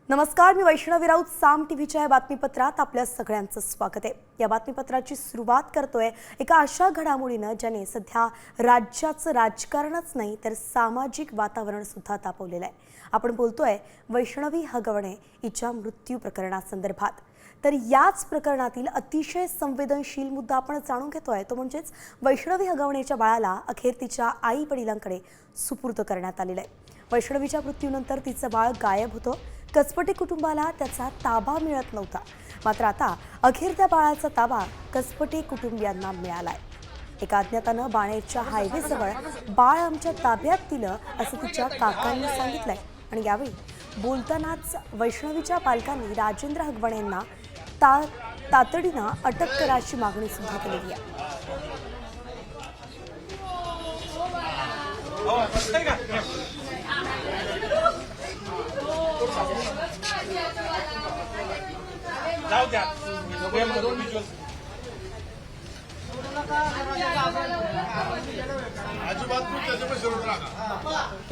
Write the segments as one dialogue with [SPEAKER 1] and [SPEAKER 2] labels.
[SPEAKER 1] नमस्कार, मी वैष्णवी राऊत. साम टीव्हीच्या या बातमीपत्रात आपल्या सगळ्यांचं स्वागत आहे. या बातमीपत्राची सुरुवात करतोय एका अशा घडामोडीनं ज्याने सध्या राज्याचं राजकारणच नाही तर सामाजिक वातावरण सुद्धा तापवलेलं आहे. आपण बोलतोय वैष्णवी हगवणे हिच्या मृत्यू प्रकरणासंदर्भात. तर याच प्रकरणातील अतिशय संवेदनशील मुद्दा आपण जाणून घेतोय, तो म्हणजेच वैष्णवी हगवणेच्या बाळाला अखेर तिच्या आई वडिलांकडे सुपूर्द करण्यात आलेलं आहे. वैष्णवीच्या मृत्यूनंतर तिचं बाळ गायब होतं. कसपटे कुटुंबाला त्याचा ताबा मिळत नव्हता. मात्र आता अखेर त्या बाळाचा ताबा कसपटे कुटुंबियांना मिळालाय. एका अज्ञातानं बाणेरच्या हायवेजवळ बाळ आमच्या ताब्यात दिलं असं तिच्या काकांनी सांगितलंय. आणि यावेळी बोलतानाच वैष्णवीच्या पालकांनी राजेंद्र हगवणेंना तातडीनं अटक करायची मागणी सुद्धा केलेली आहे.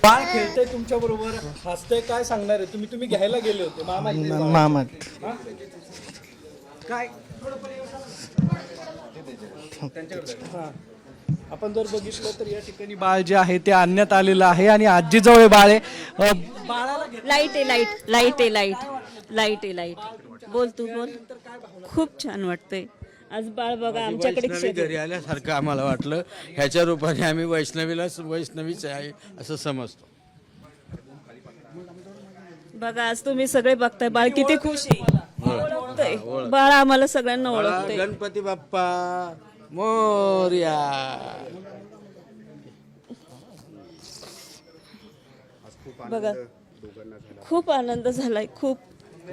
[SPEAKER 2] बाळ खेळतंय तुमच्या बरोबर, हसतंय, काय सांगणार आहे तुम्ही घ्यायला गेले होते मामा काय त्यांच्याकडे आपण जर बघितलं तर या ठिकाणी बाळ जे आहे ते आणण्यात आलेलं आहे आणि आजीजवळ बाळ आहे. बाळाला
[SPEAKER 3] लाईट बोल तू बोल. खूप छान वाटतंय आज बाळ बघा आमच्याकडे
[SPEAKER 4] घरी आल्यासारखं आम्हाला वाटलं. ह्याच्या रूपाने आम्ही वैष्णवीच आहे असं समजतो.
[SPEAKER 3] बघा आज तुम्ही सगळे बघताय बाळ किती खुश आहे. बाळ आम्हाला सगळ्यांना ओळखतंय.
[SPEAKER 4] गणपती बाप्पा मोरया.
[SPEAKER 3] बघा खूप आनंद झालाय. खूप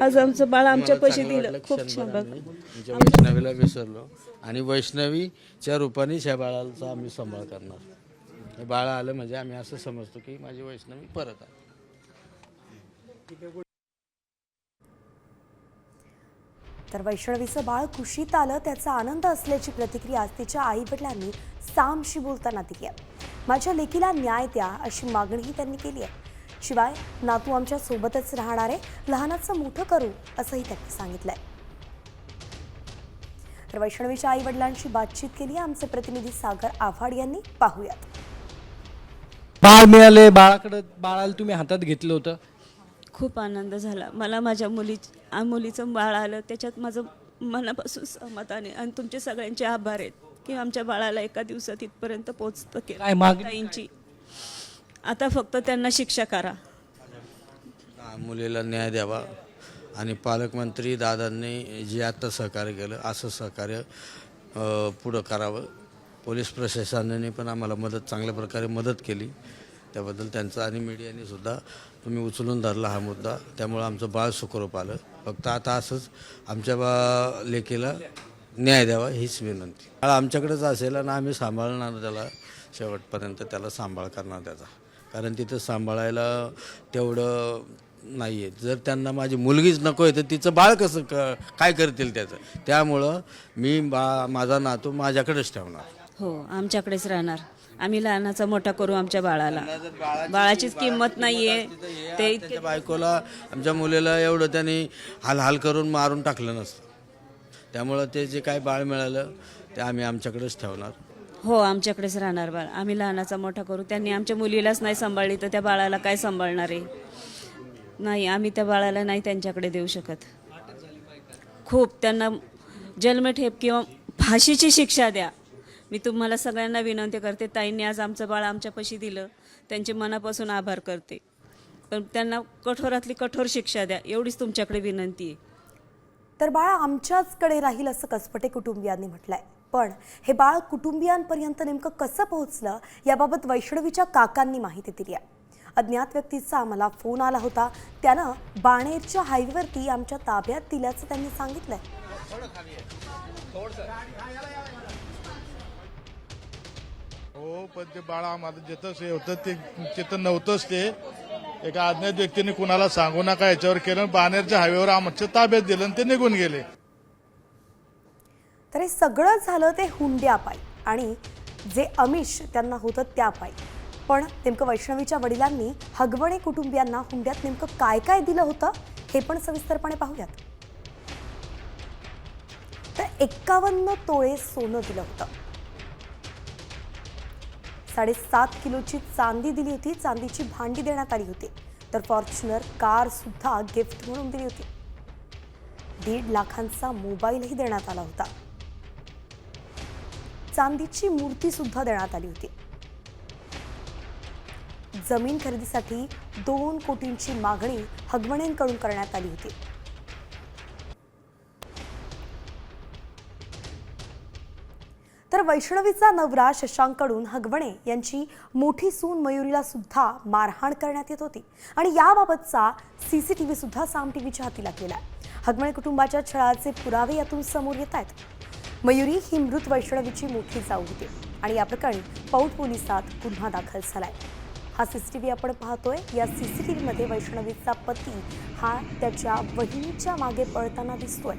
[SPEAKER 3] आज आमचं बाळ आमच्या पैसे दिलं. खूप छान. बघा
[SPEAKER 4] वैष्णवीला विसरलो आणि वैष्णवीच्या रूपाने ह्या बाळाचा आम्ही सांभाळ करणार. हे बाळ आलं म्हणजे आम्ही असं समजतो की माझी वैष्णवी परत आहे.
[SPEAKER 1] तर वैष्णवीचं बाळ कुशीत आलं त्याचा आनंद असल्याची प्रतिक्रिया तिच्या आई वडिलांनी सामशी बोलताना दिली आहे. माझ्या लेकीला न्याय द्या अशी मागणीही त्यांनी केली आहे. शिवाय नातू आमच्या सोबतच राहणार आहे, लहानाचं मोठं करू असंही त्यांनी सांगितलंय. तर वैष्णवीच्या आई वडिलांशी बातचीत केली आमचे प्रतिनिधी सागर आव्हाड यांनी. पाहूयात.
[SPEAKER 2] बाळ मिळाले, बाळाला तुम्ही हातात घेतलं होतं.
[SPEAKER 3] खूप आनंद झाला मला. माझ्या मुलीचं बाळ आलं त्याच्यात माझं मनापासून समाधान आहे आणि तुमचे सगळ्यांचे आभार आहेत की आमच्या बाळाला एका दिवसात इथपर्यंत पोहोचतं केलं.
[SPEAKER 2] काय मागणी?
[SPEAKER 3] आता फक्त त्यांना शिक्षा करा.
[SPEAKER 4] मुलीला न्याय द्यावा आणि पालकमंत्री दादांनी जे आता सहकार्य केलं असं सहकार्य पुढं करावं. पोलीस प्रशासनाने पण आम्हाला चांगल्या प्रकारे मदत केली, त्याबद्दल त्यांचं आणि मीडियाने सुद्धा तुम्ही उचलून धरला हा मुद्दा. त्यामुळं आमचं बाळ सुखरूप आलं. फक्त आता असंच आमच्या लेकीला न्याय द्यावा हीच विनंती. बाळ आमच्याकडेच असेल आणि आम्ही सांभाळणार त्याला शेवटपर्यंत, त्याला सांभाळ करणार त्याचा. कारण तिथं सांभाळायला तेवढं नाही आहे. जर त्यांना माझी मुलगीच नको आहे तर तिचं बाळ कसं काय करतील त्याचं. त्यामुळं मी माझा नातू माझ्याकडेच ठेवणार.
[SPEAKER 3] हो आमच्याकडेच राहणार. आम्ही लहानाचा मोठा करू आमच्या बाळाला. बाळाचीच किंमत नाहीये. ते
[SPEAKER 4] बायकोला आमच्या मुलीला एवढं त्यांनी हाल करून मारून टाकलं नसतं. त्यामुळं ते जे काय बाळ मिळालं ते आम्ही आमच्याकडेच ठेवणार.
[SPEAKER 3] हो आमच्याकडेच राहणार बाळ. आम्ही लहानाचा मोठा करू. त्यांनी आमच्या मुलीलाच नाही सांभाळली तर त्या बाळाला काय सांभाळणार आहे. नाही, आम्ही त्या बाळाला नाही त्यांच्याकडे देऊ शकत. खूप त्यांना जन्मठेप किंवा फाशीची शिक्षा द्या. मी तुम्हाला सगळ्यांना विनंती करते. ताईंनी आज आमचं बाळ आमच्यापाशी दिलं, त्यांचे मनापासून आभार करते. पण त्यांना कठोरातली कठोर शिक्षा द्या एवढीच तुमच्याकडे विनंती आहे.
[SPEAKER 1] तर बाळ आमच्याचकडे राहील असं कसपटे कुटुंबियांनी म्हटलंय. पण हे बाळ कुटुंबियांपर्यंत नेमकं कसं पोहोचलं याबाबत वैष्णवीच्या काकांनी माहिती दिली आहे. अज्ञात व्यक्तीचा आम्हाला फोन आला होता. त्यानं बाणेरच्या हायवेवरती आमच्या ताब्यात दिल्याचं त्यांनी सांगितलंय.
[SPEAKER 5] हो, पण ते बाळ आम्हाला जिथं होतं ते तिथं नव्हतंच. ते एका अज्ञात व्यक्तीने कुणाला सांगू नका याच्यावर केलं. बाणेरच्या हायवेवर आमच्या ताब्यात दिलं आणि ते निघून गेले.
[SPEAKER 1] तर हे सगळं झालं ते हुंड्यापायी आणि जे आमिष त्यांना होतं त्यापायी. पण नेमकं वैष्णवीच्या वडिलांनी हगवणे कुटुंबियांना हुंड्यात नेमकं काय काय दिलं होतं हे पण सविस्तरपणे पाहूयात. तर 51 तोळे सोनं दिलं होतं. 7.5 किलोची चांदी दिली होती. चांदीची भांडी देण्यात आली होती. तर फॉर्च्युनर कार सुद्धा गिफ्ट म्हणून दिली होती. 1.5 लाखांचा मोबाईलही देण्यात आला होता. चांदीची मूर्ती सुद्धा देण्यात आली होती. जमीन खरेदीसाठी 2 कोटींची मागणी हगवणेंकडून करण्यात आली होती. तर वैष्णवीचा नवरा शशांककडून हगवणे यांची मोठी सून मयुरीला सुद्धा मारहाण करण्यात येत होती आणि याबाबतचा सीसीटीव्ही सुद्धा साम टीव्हीच्या हाती लागलेला आहे. हगवणे कुटुंबाच्या छळाचे पुरावे यातून समोर येत आहेत. मयुरी ही मृत वैष्णवीची मोठी जाऊ होती आणि या प्रकरणी पौड पोलिसात गुन्हा दाखल झालाय. हा सीसीटीव्ही आपण पाहतोय. या सीसीटीव्हीमध्ये वैष्णवीचा पती हा त्याच्या वहिनीच्या मागे पळताना दिसतोय.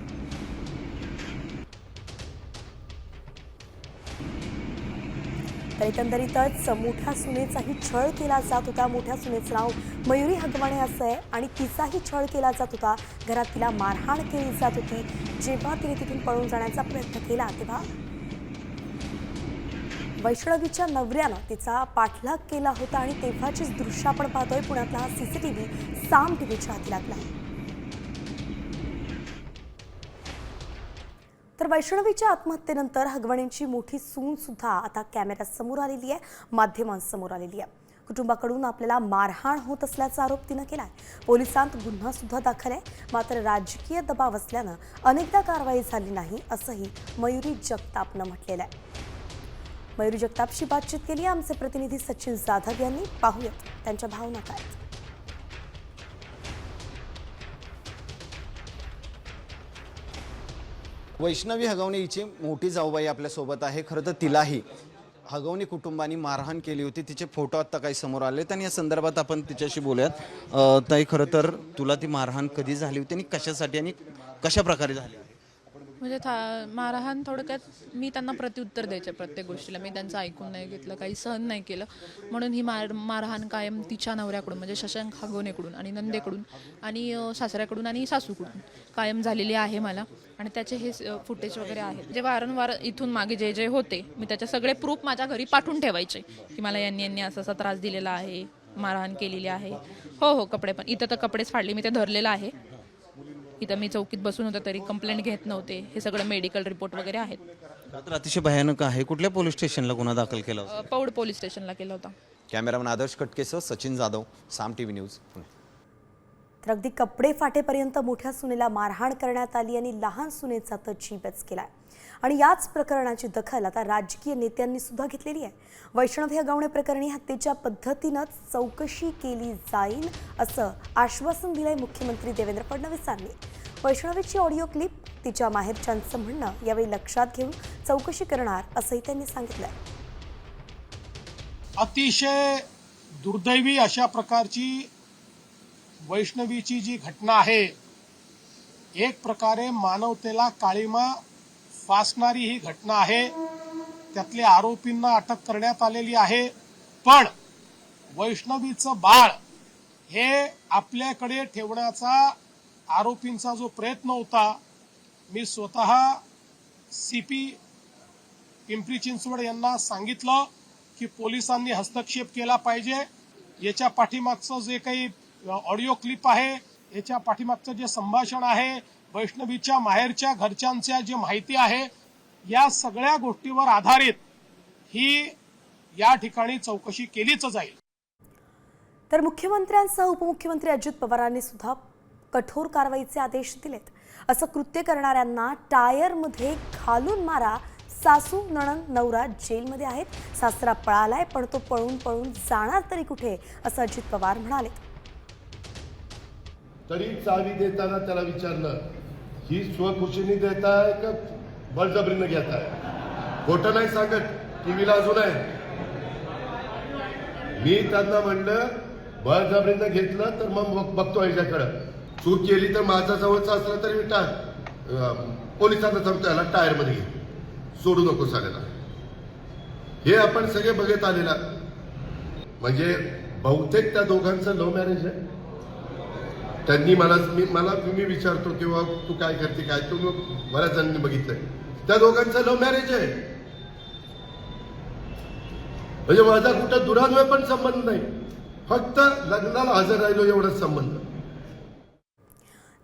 [SPEAKER 1] तर एकंदरीतच मोठ्या सुनेचाही छळ केला जात होता. मोठ्या सुनेचं नाव मयुरी हगवणे असं आहे आणि तिचाही छळ केला जात होता. घरात तिला मारहाण केली जात होती. जेव्हा तिने तिथून पळून जाण्याचा प्रयत्न केला तेव्हा वैष्णवीच्या नवऱ्यानं तिचा पाठलाग केला होता आणि तेव्हाचीच दृश्य आपण पाहतोय. पुण्यातला हा सीसीटीव्ही साम टीव्हीच्या हाती लागला. तर वैष्णवीच्या आत्महत्येनंतर हगवणेंची मोठी सून सुद्धा आता कॅमेऱ्यासमोर आलेली आहे, माध्यमांसमोर आलेली आहे. कुटुंबाकडून आपल्याला मारहाण होत असल्याचा आरोप तिनं केलाय. पोलिसांत गुन्हा सुद्धा दाखल आहे. मात्र राजकीय दबाव असल्यानं अनेकदा कारवाई झाली नाही असंही मयुरी जगतापनं म्हटलेलं आहे. मयुरी जगतापशी बातचीत केली आमचे प्रतिनिधी सचिन जाधव यांनी. पाहूयात त्यांच्या भावना काय.
[SPEAKER 6] वैष्णवी हगवणे हिची मोठी जाऊबाई आपल्यासोबत आहे. खरं तर तिलाही हगवणे कुटुंबाने मारहाण केली होती. तिचे फोटो आत्ता काही समोर आले आणि या संदर्भात आपण तिच्याशी बोलूयात. ताई, खरं तर तुला ती मारहाण कधी झाली होती आणि कशासाठी आणि कशा प्रकारे झाली?
[SPEAKER 7] म्हणजे मारहाण थोडक्यात मी त्यांना प्रत्युत्तर द्यायचे प्रत्येक गोष्टीला. मी त्यांचं ऐकून नाही घेतलं, काही सहन नाही केलं. म्हणून ही मारहाण कायम तिच्या नवऱ्याकडून म्हणजे शशांक हगवणेकडून आणि नंदेकडून आणि सासऱ्याकडून आणि सासूकडून कायम झालेली आहे मला. आणि त्याचे हे फुटेज वगैरे आहेत. जे वारंवार इथून मागे जे जे होते मी त्याचे सगळे प्रूफ माझ्या घरी पाठवून ठेवायचे की मला यांनी असा असा त्रास दिलेला आहे, मारहाण केलेली आहे. हो, कपडे पण इथं तर कपडेच फाडले. मी ते धरलेलं आहे. इथं मी चौकीत बसून होतं तरी कंप्लेंट घेत नव्हते. हे सगळं मेडिकल रिपोर्ट वगैरे आहेत.
[SPEAKER 6] तर अतिशय भयानक आहे. कुठल्या पोलीस स्टेशनला गुन्हा दाखल केला होता?
[SPEAKER 7] पौड पोलीस स्टेशनला केला होता.
[SPEAKER 6] कॅमेरामन आदर्श कटकेसह सचिन जाधव, साम टीव्ही न्यूज, पुणे.
[SPEAKER 1] तर अगदी कपडे फाटेपर्यंत मोठ्या सुनेला मारहाण करण्यात आली आणि लहान सुनेचा तर जीवच केलाय. आणि याच प्रकरणाची दखल आता राजकीय नेत्यांनी सुद्धा घेतलेली आहे. वैष्णवी हगवणे प्रकरणी हत्येच्या पद्धतीनंच चौकशी केली जाईल असं आश्वासन दिलंय मुख्यमंत्री देवेंद्र फडणवीसांनी. वैष्णवीची ऑडिओ क्लिप, तिच्या माहेरच्यांचं म्हणणं यावेळी लक्षात घेऊन चौकशी करणार असंही त्यांनी सांगितलंय.
[SPEAKER 8] अतिशय दुर्दैवी अशा प्रकारची वैष्णवीची जी घटना आहे, एक प्रकारे मानवतेला काळिमा फासणारी ही घटना आहे. त्यातल्या आरोपींना अटक करण्यात आलेली आहे. पण वैष्णवीचं बाळ हे आपल्याकडे ठेवण्याचा आरोपींचा जो प्रयत्न होता, मी स्वतः CP पिंपरी चिंचवड यांना सांगितलं की पोलिसांनी हस्तक्षेप केला पाहिजे. याच्या पाठीमागचं जे काही ऑडिओ क्लिप आहे, याच्या पाठीमागचं जे संभाषण आहे, वैष्णवीच्या माहेरच्या घरच्यांच्या जी माहिती आहे, या सगळ्या गोष्टीवर आधारित ही या ठिकाणी चौकशी केलीच जाईल.
[SPEAKER 1] तर मुख्यमंत्र्यांसह उपमुख्यमंत्री अजित पवारांनी सुद्धा कठोर कारवाईचे आदेश दिलेत. असं कृत्य करणाऱ्यांना टायरमध्ये घालून मारा. सासू नणंद नवरा जेलमध्ये आहेत. सासरा पळालाय पण तो पळून जाणार तरी कुठे, असं अजित पवार म्हणाले.
[SPEAKER 9] तरी चावी देताना त्याला विचारलं, ही स्वखुशीने देताय का बळजबरीनं घेताय? खोटं नाही सांगत, टीव्हीला अजून आहे. मी त्यांना म्हणलं बळजबरीनं घेतलं तर मग बघतो याच्याकडं. चूक केली तर माझा जवळचा असला तरी पोलिसांना सांगतो याला टायरमध्ये घे, सोडू नको साऱ्याला. हे आपण सगळे बघत आलेला. म्हणजे बहुतेक त्या दोघांचं लव्ह मॅरेज आहे. त्यांनी मी विचारतो किंवा तू काय करते काय, तू बऱ्याच जणांनी बघितलंय त्या दोघांचं लव्ह मॅरेज आहे. म्हणजे माझा कुठं दुरान्वय पण संबंध नाही, फक्त लग्नाला हजर राहिलो एवढाच संबंध.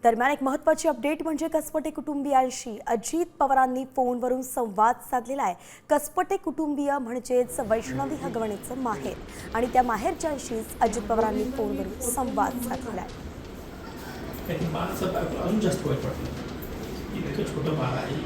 [SPEAKER 1] दरम्यान एक महत्त्वाची अपडेट म्हणजे कसपटे कुटुंबियांशी अजित पवारांनी फोनवरून संवाद साधलेला आहे. कसपटे कुटुंबीय म्हणजेच वैष्णवी हगवणेचं माहेर आणि त्या माहेरच्यांशीच अजित पवारांनी फोनवरून संवाद साधलेला आहे.
[SPEAKER 10] अजून जास्त वाईट वाटलं. इतकं छोटं बाळ आहे.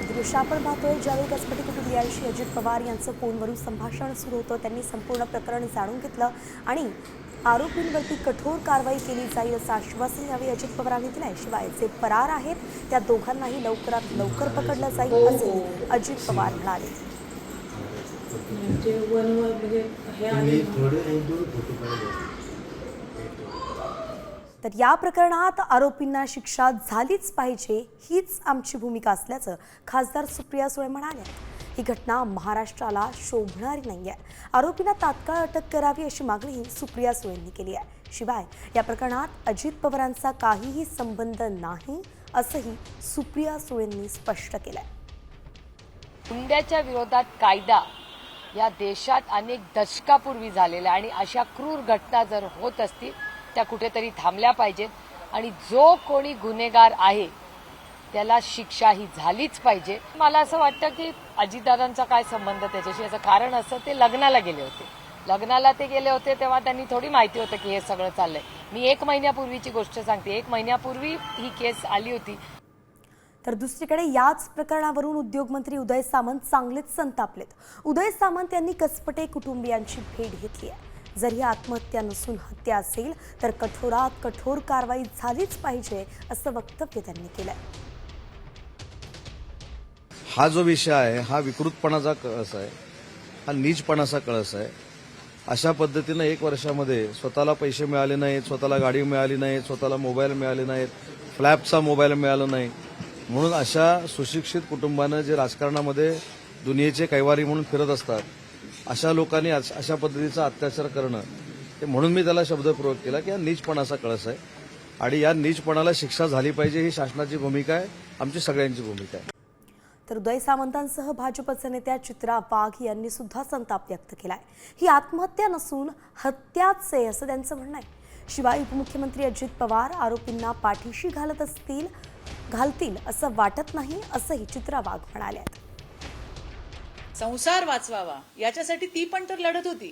[SPEAKER 1] दृश्य आपण पाहतोय ज्यावेळी कसपटे कुटुंबियांशी अजित पवार यांचं फोनवरून संभाषण सुरू होतं. त्यांनी संपूर्ण प्रकरण जाणून घेतलं आणि आरोपींवरती कठोर कारवाई केली जाईल असं आश्वासन यावेळी अजित पवारांनी दिलं आहे. शिवाय जे फरार आहेत त्या दोघांनाही लवकरात लवकर पकडलं जाईल असे अजित पवार म्हणाले. तर या प्रकरणात आरोपींना शिक्षा झालीच पाहिजे हीच आमची भूमिका असल्याचं खासदार सुप्रिया सुळे म्हणाल्या. ही घटना महाराष्ट्राला शोभणारी नाही आहे. आरोपींना तात्काळ अटक करावी अशी मागणी सुप्रिया सुळेंनी केली आहे. शिवाय या प्रकरणात अजित पवारांचा काहीही संबंध नाही असंही सुप्रिया सुळेंनी स्पष्ट केलंय.
[SPEAKER 11] गुंड्याच्या विरोधात कायदा या देशात अनेक दशकापूर्वी झालेल्या आणि अशा क्रूर घटना जर होत असतील त्या कुठेतरी थांबल्या पाहिजेत आणि जो कोणी गुन्हेगार आहे त्याला शिक्षा ही झालीच पाहिजे. मला असं वाटतं की अजितदादांचा काय संबंध त्याच्याशी, याचं कारण असं ते लग्नाला गेले होते तेव्हा त्यांनी थोडी माहिती होतं की हे सगळं चाललंय. मी 1 महिन्यापूर्वीची गोष्ट सांगते. 1 महिन्यापूर्वी ही केस आली होती.
[SPEAKER 1] तर दुसरीकडे याच प्रकरणावरून उद्योगमंत्री उदय सामंत चांगलेच संतापलेत. उदय सामंत यांनी कसपटे कुटुंबियांची भेट घेतली आहे. जर ही आत्महत्या नसून हत्या असेल तर कठोरात कठोर कारवाई झालीच पाहिजे असं वक्तव्य त्यांनी केलंय.
[SPEAKER 4] हा जो विषय आहे हा विकृतपणाचा कळस आहे, हा नीचपणाचा कळस आहे. अशा पद्धतीनं 1 वर्षामध्ये स्वतःला पैसे मिळाले नाहीत, स्वतःला गाडी मिळाली नाही, स्वतःला मोबाईल मिळाले नाहीत, फ्लॅपचा मोबाईल मिळाला नाही, म्हणून अशा सुशिक्षित कुटुंबानं जे राजकारणामध्ये दुनियेचे कैवारी म्हणून फिरत असतात अशा लोकांनी अशा पद्धतीचा अत्याचार करणं, ते म्हणून मी त्याला शब्दप्रयोग केला की हा नीचपणाचा कळस आहे आणि या नीचपणाला शिक्षा झाली पाहिजे ही शासनाची भूमिका आहे, आमची सगळ्यांची भूमिका आहे.
[SPEAKER 1] तर उदय सामंतांसह भाजपचे नेत्या चित्रा वाघ यांनी सुद्धा संताप व्यक्त केलाय. ही आत्महत्या नसून हत्याच आहे असं त्यांचं म्हणणं आहे. शिवाय उपमुख्यमंत्री अजित पवार आरोपींना पाठीशी घालतील असं वाटत नाही असंही चित्रा वाघ म्हणाल्या.
[SPEAKER 12] संसार वाचवावा याच्यासाठी ती पण तर लढत होती.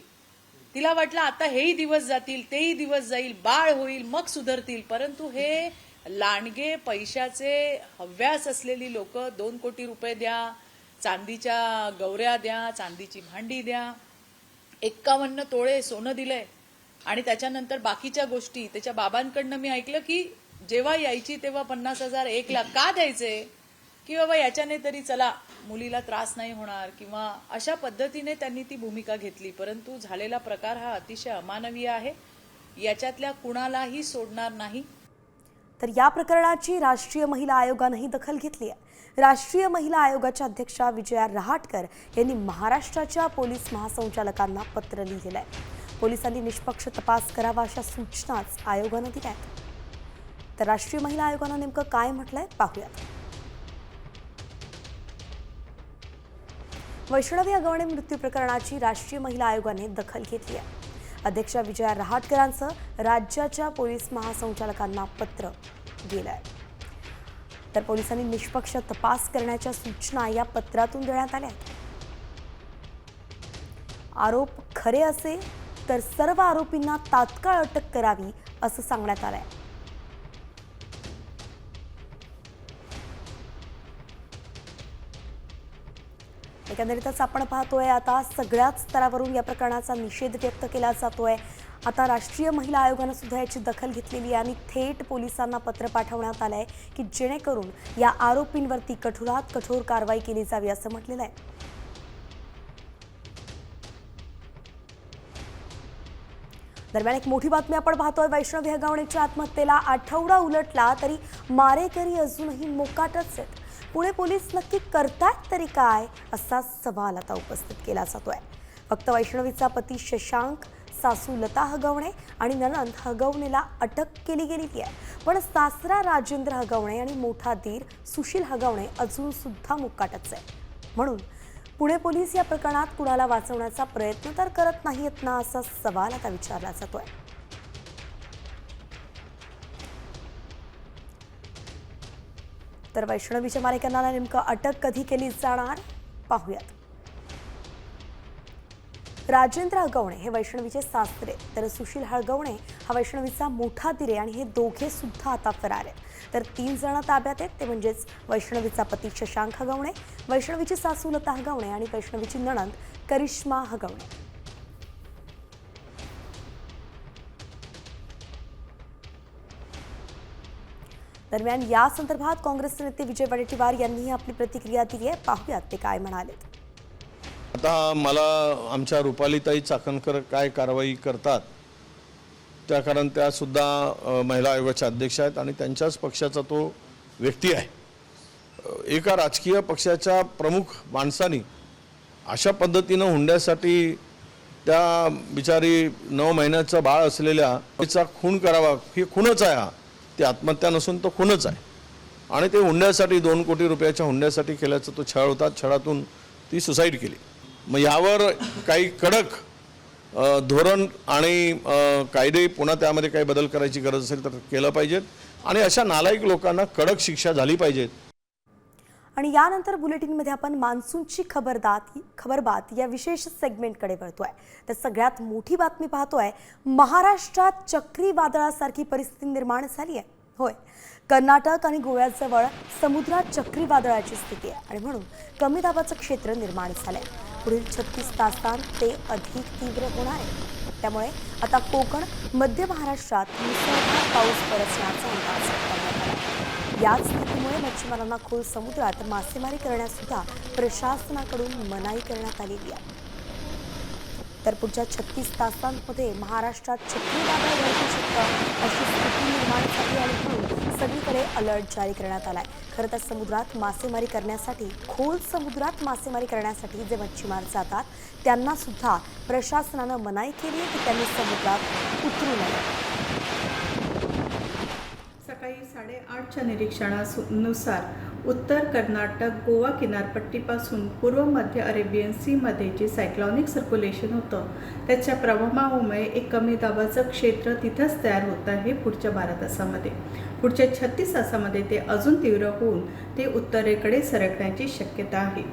[SPEAKER 12] तिला वाटलं आता हेही दिवस जातील, तेही दिवस जाईल, बाळ होईल, मग सुधरतील. परंतु हे लांडगे पैशाचे हव्यास असलेली लोक 2 कोटी रुपये द्या, चांदीच्या गौऱ्या द्या, चांदीची भांडी द्या, 51 तोळे सोनं दिलंय आणि त्याच्यानंतर बाकीच्या गोष्टी. त्याच्या बाबांकडनं मी ऐकलं की जेव्हा यायची तेव्हा 50,000 1 लाख का द्यायचे की बाबा याच्याने तरी चला मुलीला त्रास नाही होणार किंवा अशा पद्धतीने त्यांनी ती भूमिका घेतली. परंतु झालेला प्रकार हा अतिशय अमानवीय आहे, याच्यातल्या कुणालाही सोडणार नाही.
[SPEAKER 1] तर या प्रकरणाची राष्ट्रीय महिला आयोगानंही दखल घेतली आहे. राष्ट्रीय महिला आयोगाच्या अध्यक्षा विजया रहाटकर यांनी महाराष्ट्राच्या पोलीस महासंचालकांना पत्र लिहिलेलं आहे. पोलिसांनी निष्पक्ष तपास करावा अशा सूचनाच आयोगानं दिल्या आहेत. तर राष्ट्रीय महिला आयोगानं नेमकं काय म्हटलंय पाहूयात. वैष्णवी हगवणे मृत्यू प्रकरणाची राष्ट्रीय महिला आयोगाने दखल घेतली आहे. अध्यक्षा विजया रहाटकरांचं राज्याच्या पोलीस महासंचालकांना पत्र दिलं आहे. तर पोलिसांनी निष्पक्ष तपास करण्याच्या सूचना या पत्रातून देण्यात आल्या आहेत. आरोप खरे असेल तर सर्व आरोपींना तात्काळ अटक करावी असं सांगण्यात आलंय. एकंदरीतच आपण पाहतोय आता सगळ्याच स्तरावरून या प्रकरणाचा निषेध व्यक्त केला जातोय. आता राष्ट्रीय महिला आयोगानं सुद्धा याची दखल घेतलेली आहे आणि थेट पोलिसांना पत्र पाठवण्यात आलंय की जेणेकरून या आरोपींवरती कठोरात कठोर कारवाई केली जावी असं म्हटलेलं आहे. दरम्यान एक मोठी बातमी आपण पाहतोय. वैष्णवी हगवणेच्या आत्महत्येला आठवडा उलटला तरी मारेकरी अजूनही मोकाटच आहेत. पुणे पोलीस नक्की करतायत तरी काय असा सवाल आता उपस्थित केला जातोय. फक्त वैष्णवीचा पती शशांक, सासू लता हगवणे आणि नणंद हगवणेला अटक केली गेलेली आहे. पण सासरा राजेंद्र हगवणे आणि मोठा दीर सुशील हगवणे अजून सुद्धा मुकाटच आहे. म्हणून पुणे पोलीस या प्रकरणात कुणाला वाचवण्याचा प्रयत्न तर करत नाहीत ना, असा सवाल आता विचारला जातोय. तर वैष्णवीच्या मारेकऱ्यांना नेमकं अटक कधी केली जाणार पाहूयात. राजेंद्र हगवणे हे वैष्णवीचे सासरे, तर सुशील हगवणे हा वैष्णवीचा मोठा दीर आहे आणि हे दोघे सुद्धा आता फरार आहेत. तर 3 जण ताब्यात आहेत, ते म्हणजेच वैष्णवीचा पती शशांक हगवणे, वैष्णवीची सासू लता हगवणे आणि वैष्णवीची नणंद करिश्मा हगवणे. दरम्यान या संदर्भात काँग्रेसचे नेते विजय वडेट्टीवार यांनीही आपली प्रतिक्रिया दिली आहे. पाहूयात ते काय म्हणाले.
[SPEAKER 13] आता मला आमच्या रुपालीताई चाकणकर काय कारवाई करतात, त्या कारण त्या सुद्धा महिला आयोगाच्या अध्यक्ष आहेत आणि त्यांच्याच पक्षाचा तो व्यक्ती आहे. एका राजकीय पक्षाच्या प्रमुख माणसानी अशा पद्धतीनं हुंड्यासाठी त्या बिचारी 9 महिन्याचं बाळ असलेल्या तिचा खून करावा, ही खूनच आहे. हा ती आत्महत्या नसून तो खूनच आहे आणि ते हुंड्यासाठी 2 कोटी रुपयाच्या हुंड्यासाठी केल्याचा तो छळ होता. छळातून ती सुसाईड केली. मग यावर काही कडक धोरण आणि कायदे पुन्हा त्यामध्ये काही बदल करायची गरज असेल तर केलं पाहिजेत आणि अशा नालायक लोकांना कडक शिक्षा झाली पाहिजेत.
[SPEAKER 1] आणि यानंतर बुलेटिनमध्ये आपण मान्सूनची खबरबात या विशेष सेगमेंटकडे वळतोय. तर सगळ्यात मोठी बातमी पाहतोय, महाराष्ट्रात चक्रीवादळासारखी परिस्थिती निर्माण झाली आहे. होय, कर्नाटक आणि गोव्याजवळ समुद्रात चक्रीवादळाची स्थिती आहे आणि म्हणून कमी दाबाचं क्षेत्र निर्माण झालंय. पुढील 36 तासांत ते अधिक तीव्र होणार आहे. त्यामुळे आता कोकण, मध्य महाराष्ट्रात मुसळधार पाऊस बरसण्याचा अंदाज करण्यात आला. याच स्थितीमुळे मच्छीमारांना खोल समुद्रात मासेमारी करण्यास सुद्धा प्रशासनाकडून मनाई करण्यात आलेली आहे. तर पुढच्या 36 तासांमध्ये महाराष्ट्रात चक्रीवादळ घडू शकतं अशी स्थिती निर्माण झाली आणि म्हणून सगळीकडे अलर्ट जारी करण्यात आलाय. खरं तर समुद्रात मासेमारी करण्यासाठी, खोल समुद्रात मासेमारी करण्यासाठी जे मच्छीमार जातात त्यांना सुद्धा प्रशासनानं मनाई केली की त्यांनी समुद्रात उतरू नये.
[SPEAKER 14] सकाळी 8:30च्या निरीक्षणानुसार उत्तर कर्नाटक गोवा किनारपट्टीपासून पूर्व मध्य अरेबियन सीमध्ये जे सायक्लॉनिक सर्क्युलेशन होतं त्याच्या प्रभावामुळे एक कमी दाबाचं क्षेत्र तिथंच तयार होत आहे. पुढच्या 12 तासामध्ये, पुढच्या 36 तासामध्ये ते अजून तीव्र होऊन ते उत्तरेकडे सरकण्याची शक्यता आहे.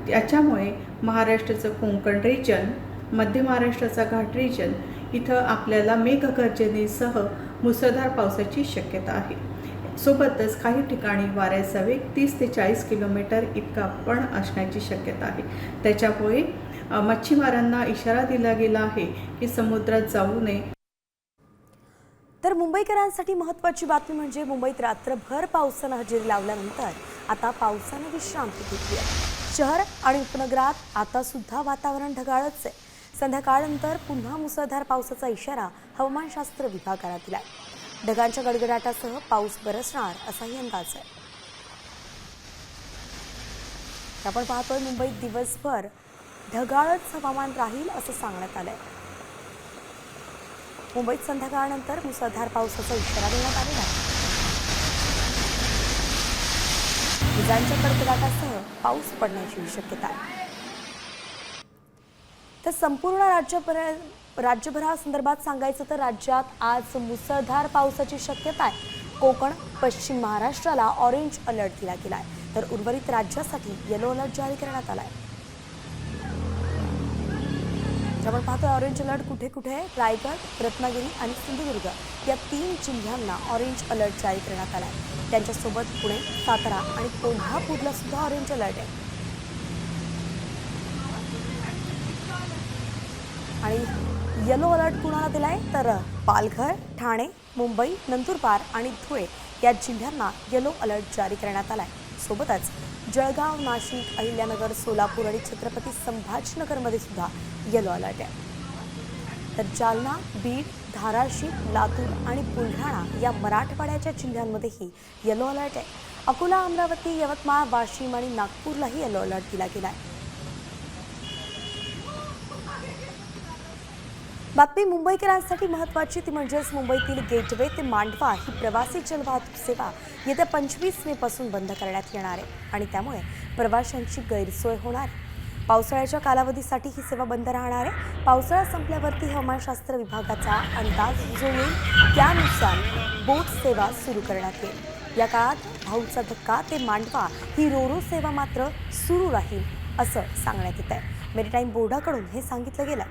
[SPEAKER 14] त्याच्यामुळे महाराष्ट्राचं कोकण रिजन, मध्य महाराष्ट्राचा घाट रिजन इथं आपल्याला मेघगर्जनेसह मुसळधार पावसाची शक्यता आहे. सोबतच काही ठिकाणी वाऱ्याचा वेग 30 ते 40 किलोमीटर इतका पण असण्याची शक्यता आहे. त्याच्यामुळे मच्छीमारांना इशारा दिला गेला आहे की समुद्रात जाऊ नये.
[SPEAKER 1] तर मुंबईकरांसाठी महत्त्वाची बातमी म्हणजे मुंबईत रात्रभर पावसानं हजेरी लावल्यानंतर आता पावसानं विश्रांती घेतली आहे. शहर आणि उपनगरात आता सुद्धा वातावरण ढगाळच आहे. संध्याकाळनंतर पुन्हा मुसळधार पावसाचा इशारा हवामानशास्त्र विभागाला दिलाय. ढगांच्या गडगडाटासह पाऊस बरसणार असाही अंदाज आहे. आपण पाहतोय मुंबईत दिवसभर ढगाळच हवामान राहील असं सांगण्यात आलंय. मुंबईत संध्याकाळनंतर मुसळधार पावसाचा इशारा देण्यात आलेला आहे. विजांच्या कडकडाटासह पाऊस पडण्याची शक्यता आहे. तर संपूर्ण राज्यभरासंदर्भात सांगायचं तर राज्यात आज मुसळधार पावसाची शक्यता आहे. कोकण, पश्चिम महाराष्ट्राला ऑरेंज अलर्ट दिला गेला आहे, तर उर्वरित राज्यासाठी येलो अलर्ट जारी करण्यात आला आहे. आपण पाहतोय ऑरेंज अलर्ट कुठे कुठे आहे. रायगड, रत्नागिरी आणि सिंधुदुर्ग या 3 जिल्ह्यांना ऑरेंज अलर्ट जारी करण्यात आला आहे. त्यांच्यासोबत पुणे, सातारा आणि कोल्हापूरला सुद्धा ऑरेंज अलर्ट आहे. आणि येलो अलर्ट कुणाला दिलाय तर पालघर, ठाणे, मुंबई, नंदुरबार आणि धुळे या जिल्ह्यांना येलो अलर्ट जारी करण्यात आलाय. सोबतच जळगाव, नाशिक, अहिल्यानगर, सोलापूर आणि छत्रपती संभाजीनगरमध्ये सुद्धा येलो अलर्ट आहे. तर जालना, बीड, धाराशिव, लातूर आणि बुलढाणा या मराठवाड्याच्या जिल्ह्यांमध्येही येलो अलर्ट आहे. अकोला, अमरावती, यवतमाळ, वाशिम आणि नागपूरलाही येलो अलर्ट दिला गेला आहे. बातमी मुंबईकरांसाठी महत्त्वाची, ती म्हणजेच मुंबईतील गेटवे ते मांडवा ही प्रवासी जलवाहतूक सेवा येत्या 25 मे पासून बंद करण्यात येणार आहे आणि त्यामुळे प्रवाशांची गैरसोय होणार आहे. पावसाळ्याच्या कालावधीसाठी ही सेवा बंद राहणार आहे. पावसाळा संपल्यावरती हवामानशास्त्र विभागाचा अंदाज जो येईल त्यानुसार बोट सेवा सुरू करण्यात येईल. या काळात भाऊचा धक्का ते मांडवा ही रोरो सेवा मात्र सुरू राहील असं सांगण्यात येत आहे. मेरीटाईम बोर्डाकडून हे सांगितलं गेलं.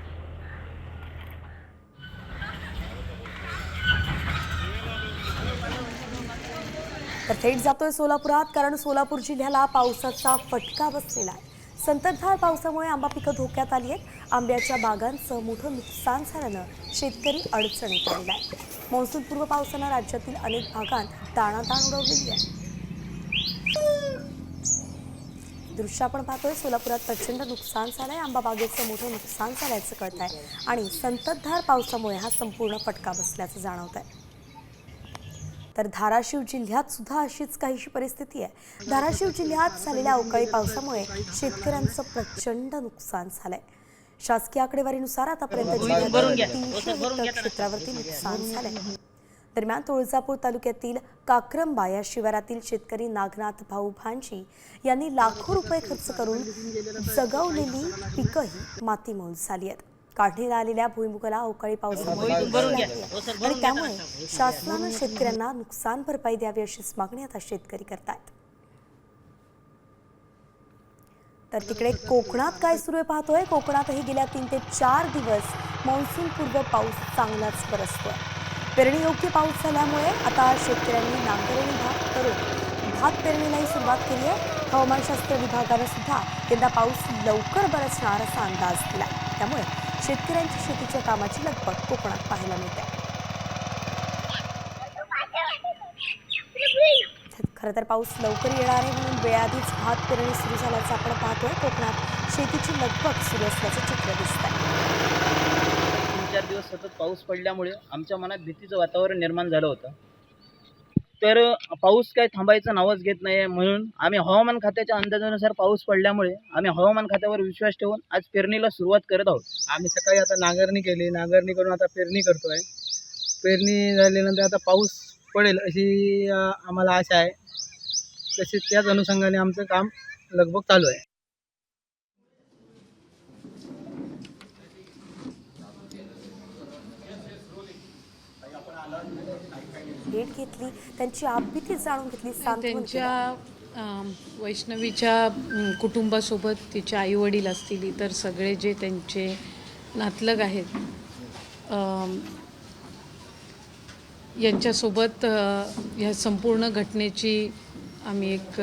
[SPEAKER 1] तर थेट जातोय सोलापुरात, कारण सोलापूर जिल्ह्याला पावसाचा फटका बसलेला आहे. संततधार पावसामुळे आंबा पिकं धोक्यात आली आहेत. आंब्याच्या बागांचं मोठं नुकसान झाल्यानं शेतकरी अडचणीत आलेला आहे. मान्सूनपूर्व पावसानं राज्यातील अनेक भागांत दाणादाण उडवलेली आहे. दृश्य आपण पाहतोय, सोलापुरात प्रचंड नुकसान झालंय. आंबा बागेचं मोठं नुकसान झाल्याचं कळत आहे आणि संततधार पावसामुळे हा संपूर्ण फटका बसल्याचं जाणवत आहे. तर धाराशिव जिल्ह्यात सुद्धा अशीच काहीशी परिस्थिती आहे. धाराशिव जिल्ह्यात झालेल्या अवकाळी पावसामुळे शेतकऱ्यांचं प्रचंड नुकसान झालंय. शासकीय आकडेवारीनुसार आतापर्यंत जिल्ह्यात 300 हेक्टर क्षेत्रावरती नुकसान झालंय. दरम्यान तुळजापूर तालुक्यातील काक्रंबा या शिवारातील शेतकरी नागनाथ भाऊ भांजी यांनी लाखो रुपये खर्च करून जगवलेली पिकंही मातीमोल झाली आहेत. काढणीला आलेल्या भुईमुगाला अवकाळी पावसामुळे आणि त्यामुळे शासनानं शेतकऱ्यांना नुकसान भरपाई द्यावी अशीच मागणी आता शेतकरी करतायत. तर तिकडे कोकणात काय सुरू आहे पाहतोय. कोकणातही गेल्या 3 ते 4 दिवस मान्सूनपूर्व पाऊस चांगलाच बरसतोय. पेरणीयोग्य पाऊस झाल्यामुळे आता शेतकऱ्यांनी नांगरणी भात पेरणीलाही सुरुवात केली आहे. हवामानशास्त्र विभागानं सुद्धा यंदा पाऊस लवकर बरसणार असा अंदाज दिला. त्यामुळे शेतकऱ्यांची शेतीच्या कामाची लगबग कोकणात पाहायला मिळते. खरं तर पाऊस लवकर येणार आहे म्हणून वेळाआधीच भात पेरणी सुरू झाल्याचं आपण पाहतोय. कोकणात शेतीची लगबग सुरू असल्याचं चित्र दिसत आहे.
[SPEAKER 15] 3-4 दिवस सतत पाऊस पडल्यामुळे आमच्या मनात भीतीचं वातावरण निर्माण झालं होतं. तर पाऊस काय थांबायचं नावच घेत नाही, म्हणून आम्ही हवामान खात्याच्या अंदाजानुसार पाऊस पडल्यामुळे आम्ही हवामान खात्यावर विश्वास ठेवून आज पेरणीला सुरुवात करत आहोत. आम्ही सकाळी आता नांगरणी केली, नांगरणी करून आता पेरणी करतोय. पेरणी झाल्यानंतर आता पाऊस पडेल अशी आम्हाला आशा आहे. तसेच त्याच अनुषंगाने आमचं काम लगबग चालू आहे.
[SPEAKER 1] भेट घेतली, त्यांची आपबीती जाणून घेतली.
[SPEAKER 12] त्यांच्या वैष्णवीच्या कुटुंबासोबत तिचे आईवडील असतील, इतर सगळे जे त्यांचे नातलग आहेत यांच्यासोबत ह्या संपूर्ण घटनेची आम्ही एक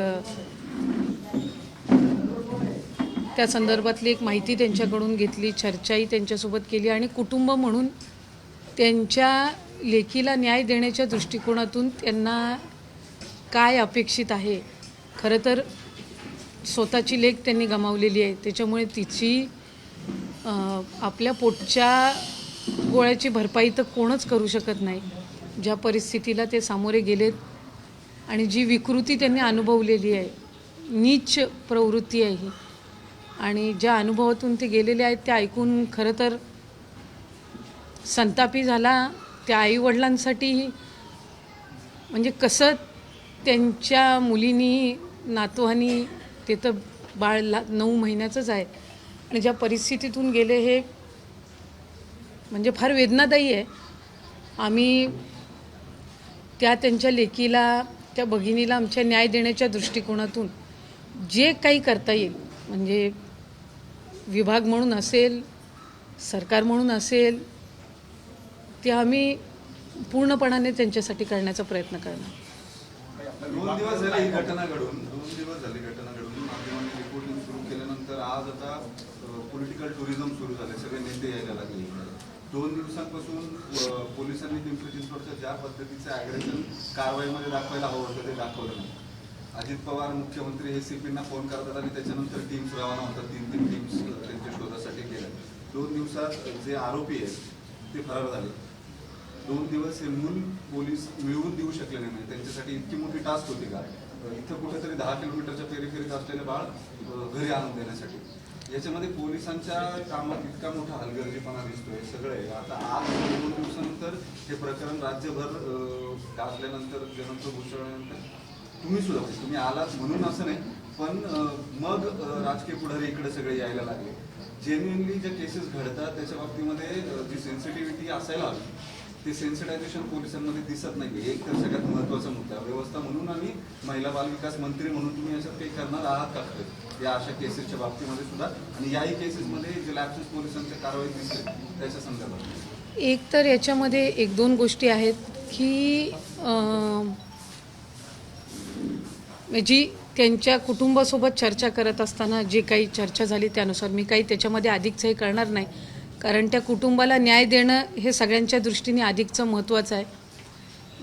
[SPEAKER 12] त्या संदर्भातली एक माहिती त्यांच्याकडून घेतली, चर्चाही त्यांच्यासोबत केली आणि कुटुंब म्हणून त्यांच्या लेकीला न्याय देण्याच्या दृष्टिकोनातून त्यांना काय अपेक्षित आहे. खरं तर स्वतःची लेक त्यांनी गमावलेली आहे, त्याच्यामुळे तिची आपल्या पोटच्या गोळ्याची भरपाई तर कोणच करू शकत नाही. ज्या परिस्थितीला ते सामोरे गेलेत आणि जी विकृती त्यांनी अनुभवलेली आहे, नीच प्रवृत्ती आहे ही, आणि ज्या अनुभवातून ते गेलेले आहेत ते ऐकून खरं तर संतापी झाला. त्या आईवडिलांसाठी म्हणजे कसं त्यांच्या मुलीनी नातवानी, ते तर बाळ 9 महिन्याचंच आहे आणि ज्या परिस्थितीतून गेले हे म्हणजे फार वेदनादायी आहे. आम्ही त्यांच्या लेकीला, त्या भगिनीला आमच्या न्याय देण्याच्या दृष्टिकोनातून जे काही करता येईल, म्हणजे विभाग म्हणून असेल, सरकार म्हणून असेल, ते आम्ही पूर्णपणाने त्यांच्यासाठी करण्याचा प्रयत्न करणार.
[SPEAKER 16] 2 दिवस झाले ही घटना घडून, 2 दिवस झाले घटना घडून माध्यमांनी रिपोर्टिंग सुरू केल्यानंतर आज आता पॉलिटिकल टुरिझम सुरू झाले, सगळे नेते यायला लागले. 2 दिवसांपासून पोलिसांनी पिंपरी चिंचवडच्या ज्या पद्धतीचं ॲग्रेशन कारवाईमध्ये दाखवायला हवं होतं ते दाखवलं नाही. अजित पवार मुख्यमंत्री हे CPना फोन करतात आणि त्याच्यानंतर टीम्स रवाना होतात. 3 टीम्स त्यांच्या शोधासाठी गेल्या. 2 दिवसात जे आरोपी आहेत ते फरार झाले. 2 दिवस हे मूल पोलीस मिळवून देऊ शकले नाही. त्यांच्यासाठी इतकी मोठी टास्क होती का इथं कुठेतरी 10 किलोमीटरच्या पेरीफेरीत असलेले बाळ घरी आणून देण्यासाठी. याच्यामध्ये पोलिसांच्या कामात इतका मोठा हलगर्जीपणा दिसतोय सगळे. आता आज 2 दिवसानंतर हे प्रकरण राज्यभर गाजल्यानंतर जनत्व घुसळल्यानंतर तुम्ही आलात म्हणून असं नाही, पण मग राजकीय पुढारी इकडे सगळे यायला लागले. जेन्युइनली ज्या केसेस घडतात त्याच्या बाबतीमध्ये जी सेन्सिटिव्हिटी असायला हवी ते सेन्सिटायझेशन पोलिसांमध्ये दिसत नाही. एक तर सगळ्यात महत्त्वाचा मुद्दा व्यवस्था म्हणून आणि महिला बालविकास मंत्री म्हणून तुम्ही याच्यात काही करणार आहात का या अशा केसेसच्या बाबतीमध्ये सुद्धा, आणि याही केसेसमध्ये जे लॅप्सेस पोलिसांच्या कारवाई दिसते त्याच्या संदर्भात?
[SPEAKER 12] एक तर याच्यामध्ये 1-2 गोष्टी आहेत की जी त्यांच्या कुटुंबासोबत चर्चा करत असताना जे काही चर्चा झाली त्यानुसार मी काही त्याच्यामध्ये अधिकचं हे करणार नाही, कारण त्या कुटुंबाला न्याय देणं हे सगळ्यांच्या दृष्टीने अधिकचं महत्त्वाचं आहे.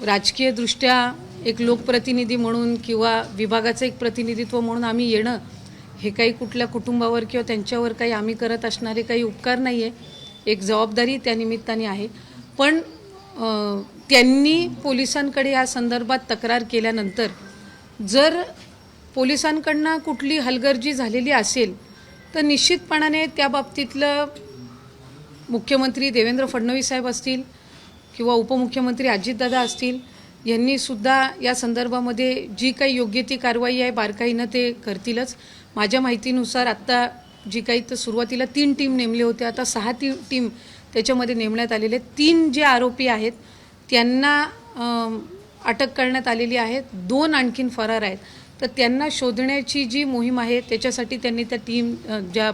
[SPEAKER 12] राजकीयदृष्ट्या एक लोकप्रतिनिधी म्हणून किंवा विभागाचं एक प्रतिनिधित्व म्हणून आम्ही येणं हे काही कुठल्या कुटुंबावर किंवा त्यांच्यावर काही आम्ही करत असणारे काही उपकार नाही आहे. एक जबाबदारी त्या निमित्ताने आहे. पण त्यांनी पोलिसांकडे या संदर्भात तक्रार केल्यानंतर जर पोलिसांकडनं कुठली हलगर्जी झालेली असेल तर निश्चितपणाने त्या बाबतीतलं मुख्यमंत्री देवेंद्र फडणवीस साहेब असतील किंवा उपमुख्यमंत्री अजितदादा असतील यांनी सुद्धा या संदर्भामध्ये जी काही योग्य ती कारवाई आहे बारकाईनं ते करतीलच. माझ्या माहितीनुसार आत्ता जी काही तर सुरुवातीला 3 टीम नेमले होते, आता 6 टीम त्याच्यामध्ये नेमण्यात आलेले. 3 जे आरोपी आहेत त्यांना अटक करण्यात आलेली आहे. 2 आणखीन फरार आहेत. तर त्यांना शोधण्याची जी मोहीम आहे त्याच्यासाठी त्यांनी त्या टीम ज्या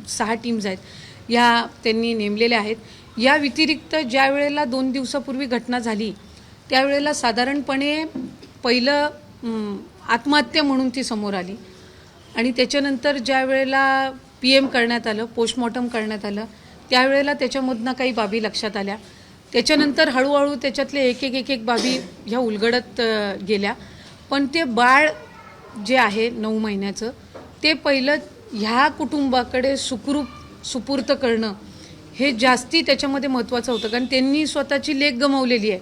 [SPEAKER 12] 6 टीम्स आहेत या त्यांनी नेमलेल्या आहेत. या व्यतिरिक्त ज्या वेळेला 2 दिवसापूर्वी घटना झाली त्यावेळेला साधारणपणे पहिलं आत्महत्या म्हणून ती समोर आली आणि त्याच्यानंतर ज्या वेळेला PM करण्यात आलं, पोस्टमॉर्टम करण्यात आलं, त्यावेळेला त्याच्यामधनं काही बाबी लक्षात आल्या. त्याच्यानंतर हळूहळू त्याच्यातले एक बाबी ह्या उलगडत गेल्या. पण ते बाळ जे आहे 9 महिन्याचं ते पहिलं ह्या कुटुंबाकडे सुपूर्त करणं हे जास्ती त्याच्यामध्ये महत्त्वाचं होतं, कारण त्यांनी स्वतःची लेक गमावलेली आहे.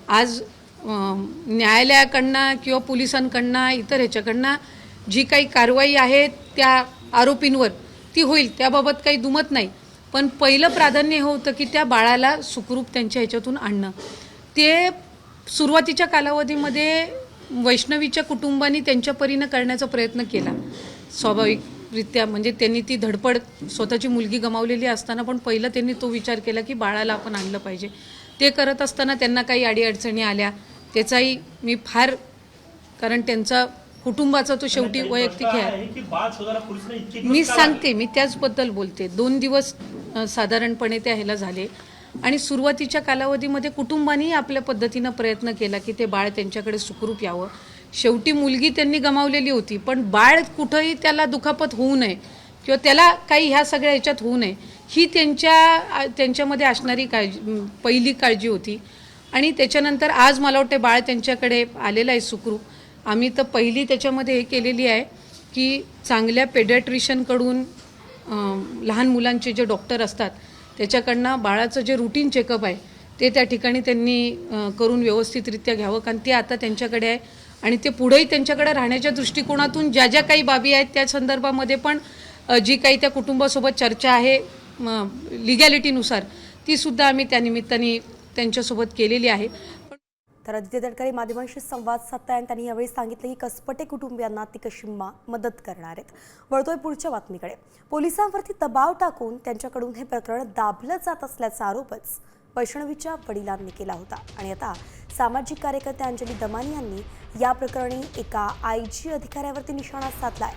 [SPEAKER 12] आज न्यायालयाकडनं किंवा पोलिसांकडनं इतर ह्याच्याकडनं जी काही कारवाई आहे त्या आरोपींवर ती होईल, त्याबाबत काही दुमत नाही. पण पहिलं प्राधान्य हे होतं की त्या बाळाला सुखरूप त्यांच्या ह्याच्यातून आणणं. ते सुरुवातीच्या कालावधीमध्ये वैष्णवीच्या कुटुंबाने त्यांच्या परीनं करण्याचा प्रयत्न केला स्वाभाविकरित्या. म्हणजे त्यांनी ती धडपड स्वतःची मुलगी गमावलेली असताना पण पहिलं त्यांनी तो विचार केला की बाळाला आपण आणलं पाहिजे. ते करत असताना त्यांना काही अडीअडचणी आल्या, त्याचाही मी फार, कारण त्यांचा कुटुंबाचा तो शेवटी वैयक्तिक आहे. मी सांगते, मी त्याचबद्दल बोलते. 2 दिवस साधारणपणे त्या ह्याला झाले आणि सुरुवातीच्या कालावधीमध्ये कुटुंबानेही आपल्या पद्धतीनं प्रयत्न केला की ते बाळ त्यांच्याकडे सुखरूप यावं. शेवटी मुलगी त्यांनी गमावलेली होती, पण बाळ कुठंही त्याला दुखापत होऊ नये किंवा त्याला काही ह्या सगळ्या ह्याच्यात होऊ नये ही त्यांच्यामध्ये असणारी पहिली काळजी होती. आणि त्याच्यानंतर आज मला वाटतं बाळ त्यांच्याकडे आलेलं आहे सुखरूप. आम्ही तर पहिली त्याच्यामध्ये हे केलेली आहे की चांगल्या पेडियाट्रिशियनकडून लहान मुलांचे जे डॉक्टर असतात त्याच्याकडनं बाळाचं जे रुटीन चेकअप आहे ते त्या ठिकाणी त्यांनी करून व्यवस्थितरित्या घ्यावं, कारण ते आता त्यांच्याकडे आहे. आणि ते पुढेही त्यांच्याकडे राहण्याच्या दृष्टिकोनातून ज्या ज्या काही बाबी आहेत त्या संदर्भामध्ये पण जी काही त्या कुटुंबासोबत चर्चा आहे लिगॅलिटीनुसार ती सुद्धा आम्ही त्या निमित्ताने त्यांच्यासोबत केलेली आहे.
[SPEAKER 1] तर आदित्य तटकरे माध्यमांशी संवाद साधताय आणि त्यांनी यावेळी सांगितलं की कसपटे कुटुंबियांना ती कशी मदत करणार आहेत. वळतोय पुढच्या बातमीकडे. पोलिसांवरती दबाव टाकून त्यांच्याकडून हे प्रकरण दाबलं जात असल्याचा आरोपच वैष्णवीच्या वडिलांनी केला होता. आणि आता सामाजिक कार्यकर्त्या अंजली दमानी यांनी या प्रकरणी एका IG अधिकाऱ्यावरती निशाणा साधलाय.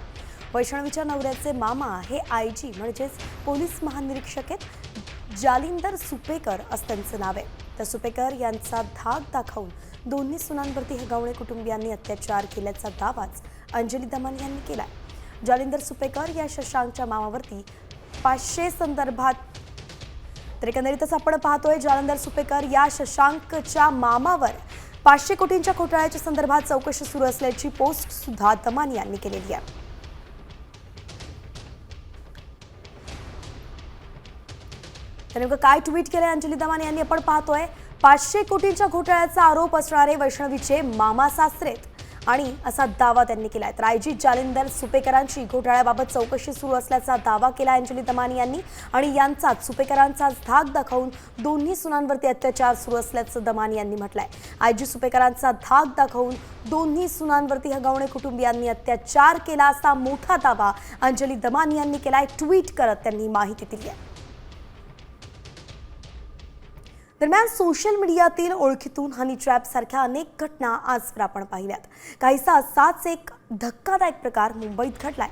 [SPEAKER 1] वैष्णवीच्या नवऱ्याचे मामा हे IG म्हणजेच पोलीस महानिरीक्षक आहेत. जालिंदर सुपेकर असं त्यांचं नाव आहे. तर सुपेकर यांचा धाक दाखवून दोन्ही सुनांवरती हगवणे कुटुंबियांनी अत्याचार केल्याचा दावाच अंजली दमानी यांनी केला. जालिंदर सुपेकर या शशांकच्या मामावरती 500 संदर्भात, तर एकंदरीतच आपण पाहतोय जालिंदर सुपेकर या शशांकच्या मामावर 500 कोटींच्या घोटाळ्याच्या संदर्भात चौकशी सुरू असल्याची पोस्ट सुद्धा दमानी यांनी केलेली आहे. नेमकं काय ट्विट केलंय अंजली दमानी यांनी आपण पाहतोय. 500 कोटींच्या घोटाळ्याचा आरोप असणारे वैष्णवीचे मामा सासरेत आणि असा दावा त्यांनी केलाय. तर आयजी जालिंदर सुपेकरांची घोटाळ्याबाबत चौकशी सुरू असल्याचा दावा केला अंजली दमानी यांनी आणि यांचाच सुपेकरांचा धाक दाखवून दोन्ही सुनांवरती अत्याचार सुरू असल्याचं दमानी यांनी म्हटलंय. आयजी सुपेकरांचा धाक दाखवून दोन्ही सुनांवरती हगवणे कुटुंबियांनी अत्याचार केला असा मोठा दावा अंजली दमानी यांनी केलाय. ट्विट करत त्यांनी माहिती दिली आहे. दरम्यान सोशल मीडियातील ओळखीतून हनी ट्रॅप सारख्या अनेक घटना आजवर आपण पाहिल्यात. काहीसा असाच एक धक्कादायक प्रकार मुंबईत घडलाय.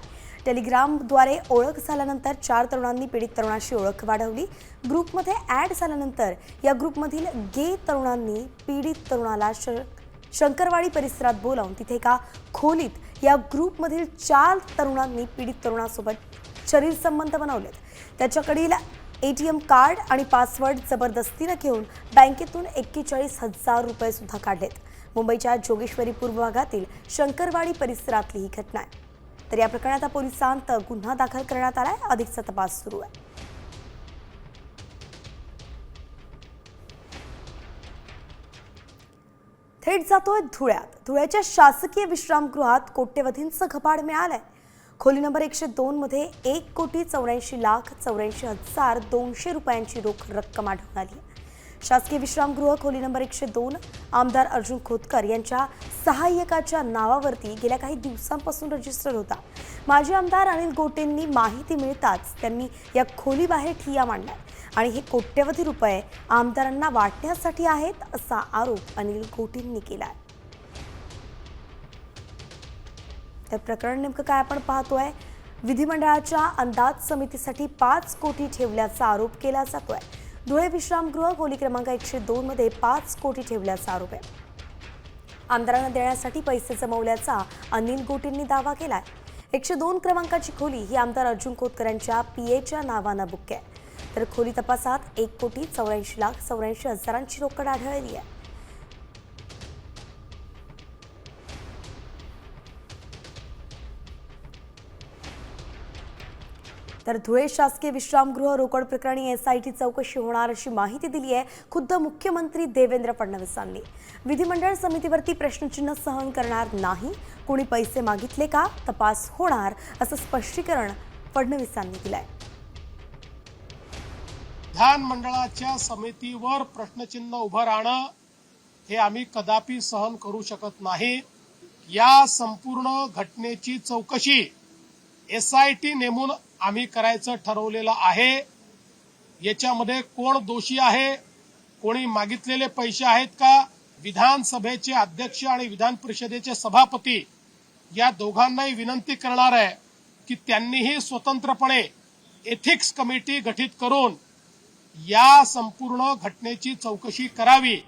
[SPEAKER 1] टेलिग्रामद्वारे ओळख झाल्यानंतर 4 तरुणांनी पीडित तरुणाशी ओळख वाढवली. ग्रुपमध्ये ॲड झाल्यानंतर या ग्रुपमधील गे तरुणांनी पीडित तरुणाला शंकरवाडी परिसरात बोलावून तिथे एका खोलीत या ग्रुपमधील 4 तरुणांनी पीडित तरुणासोबत शरीर संबंध बनवलेत. त्याच्याकडील ATM कार्ड आणि पासवर्ड जबरदस्तीनं घेऊन बँकेतून 41,000 रुपये सुद्धा काढलेत. मुंबईच्या जोगेश्वरी पूर्व भागातील शंकरवाडी परिसरातली ही घटना आहे. तर या प्रकरणात पोलिसांत गुन्हा दाखल करण्यात आलाय. अधिकचा तपास सुरू आहे. थेट जातोय धुळ्यात. धुळ्याच्या शासकीय विश्रामगृहात कोट्यवधींचं घपाड मिळालंय. खोली नंबर 102 मध्ये 1,84,84,200 रुपयांची रोख रक्कम आढळून आली. शासकीय विश्रामगृह खोली नंबर 102 आमदार अर्जुन खोतकर यांच्या सहाय्यकाच्या नावावरती गेल्या काही दिवसांपासून रजिस्टर होता. माजी आमदार अनिल गोटेंनी माहिती मिळताच त्यांनी या खोलीबाहेर ठिय्या मांडला आणि हे कोट्यवधी रुपये आमदारांना वाटण्यासाठी आहेत असा आरोप अनिल गोटेंनी केला. तर प्रकरण नेमकं काय आपण पाहतोय. विधिमंडळाच्या अंदाज समितीसाठी 5 कोटी ठेवल्याचा आरोप केला जातोय. धुळे विश्रामगृह खोली क्रमांक 102 मध्ये 5 कोटी ठेवल्याचा आरोप आहे. आमदारांना देण्यासाठी पैसे जमवल्याचा अनिल गोटेंनी दावा केलाय. 102 क्रमांकाची खोली ही आमदार अर्जुन खोतकर यांच्या PAच्या नावानं बुक आहे. तर खोली तपासात 1,84,84,000ची रोकड आढळली आहे. तर धुळे शासकीय विश्रामगृह रोकड प्रकरणी SIT चौकशी होणार अशी माहिती दिली आहे खुद्द मुख्यमंत्री देवेंद्र फडणवीसांनी. विधिमंडळ समितीवरती प्रश्नचिन्ह सहन करणार नाही. कोणी पैसे मागितले का तपास होणार असं स्पष्टीकरण फडणवीसांनी दिलंय.
[SPEAKER 8] विधानमंडळाच्या समितीवर प्रश्नचिन्ह उभं राहणं हे आम्ही कदापि सहन करू शकत नाही. या संपूर्ण घटनेची चौकशी SIT नेमून आम्ही करायचं ठरवलेलं आहे. याच्यामध्ये कोण दोषी आहे, कोणी मागितलेले पैसे आहेत का, विधानसभेचे अध्यक्ष आणि विधान परिषदेचे सभापती या दोघांनाही विनंती करणार आहे की त्यांनीही स्वतंत्रपणे एथिक्स कमिटी गठीत करून या संपूर्ण घटनेची चौकशी करावी.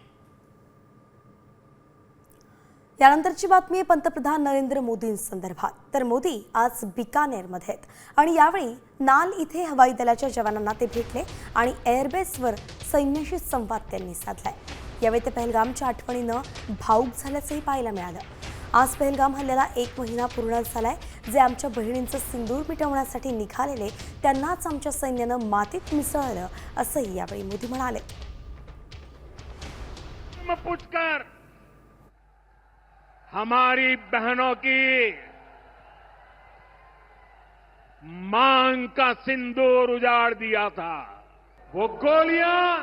[SPEAKER 1] यानंतरची बातमी पंतप्रधान नरेंद्र मोदींसंदर्भात. तर मोदी आज बिकानेरमध्ये आहेत आणि यावेळी नाल इथे हवाई दलाच्या जवानांना ते भेटले आणि एअरबेसवर सैन्याशी संवाद त्यांनी साधलाय. यावेळी ते पहलगामच्या आठवणीनं भावूक झाल्याचंही पाहायला मिळालं. आज पहलगाम हल्ल्याला 1 महिना पूर्ण झालाय. जे आमच्या बहिणींचं सिंदूर मिटवण्यासाठी निघालेले त्यांनाच आमच्या सैन्यानं मातीत मिसळलं असंही यावेळी मोदी म्हणाले.
[SPEAKER 10] हमारी बहनों की मांग का सिंदूर उजाड़ दिया था. वो गोलियां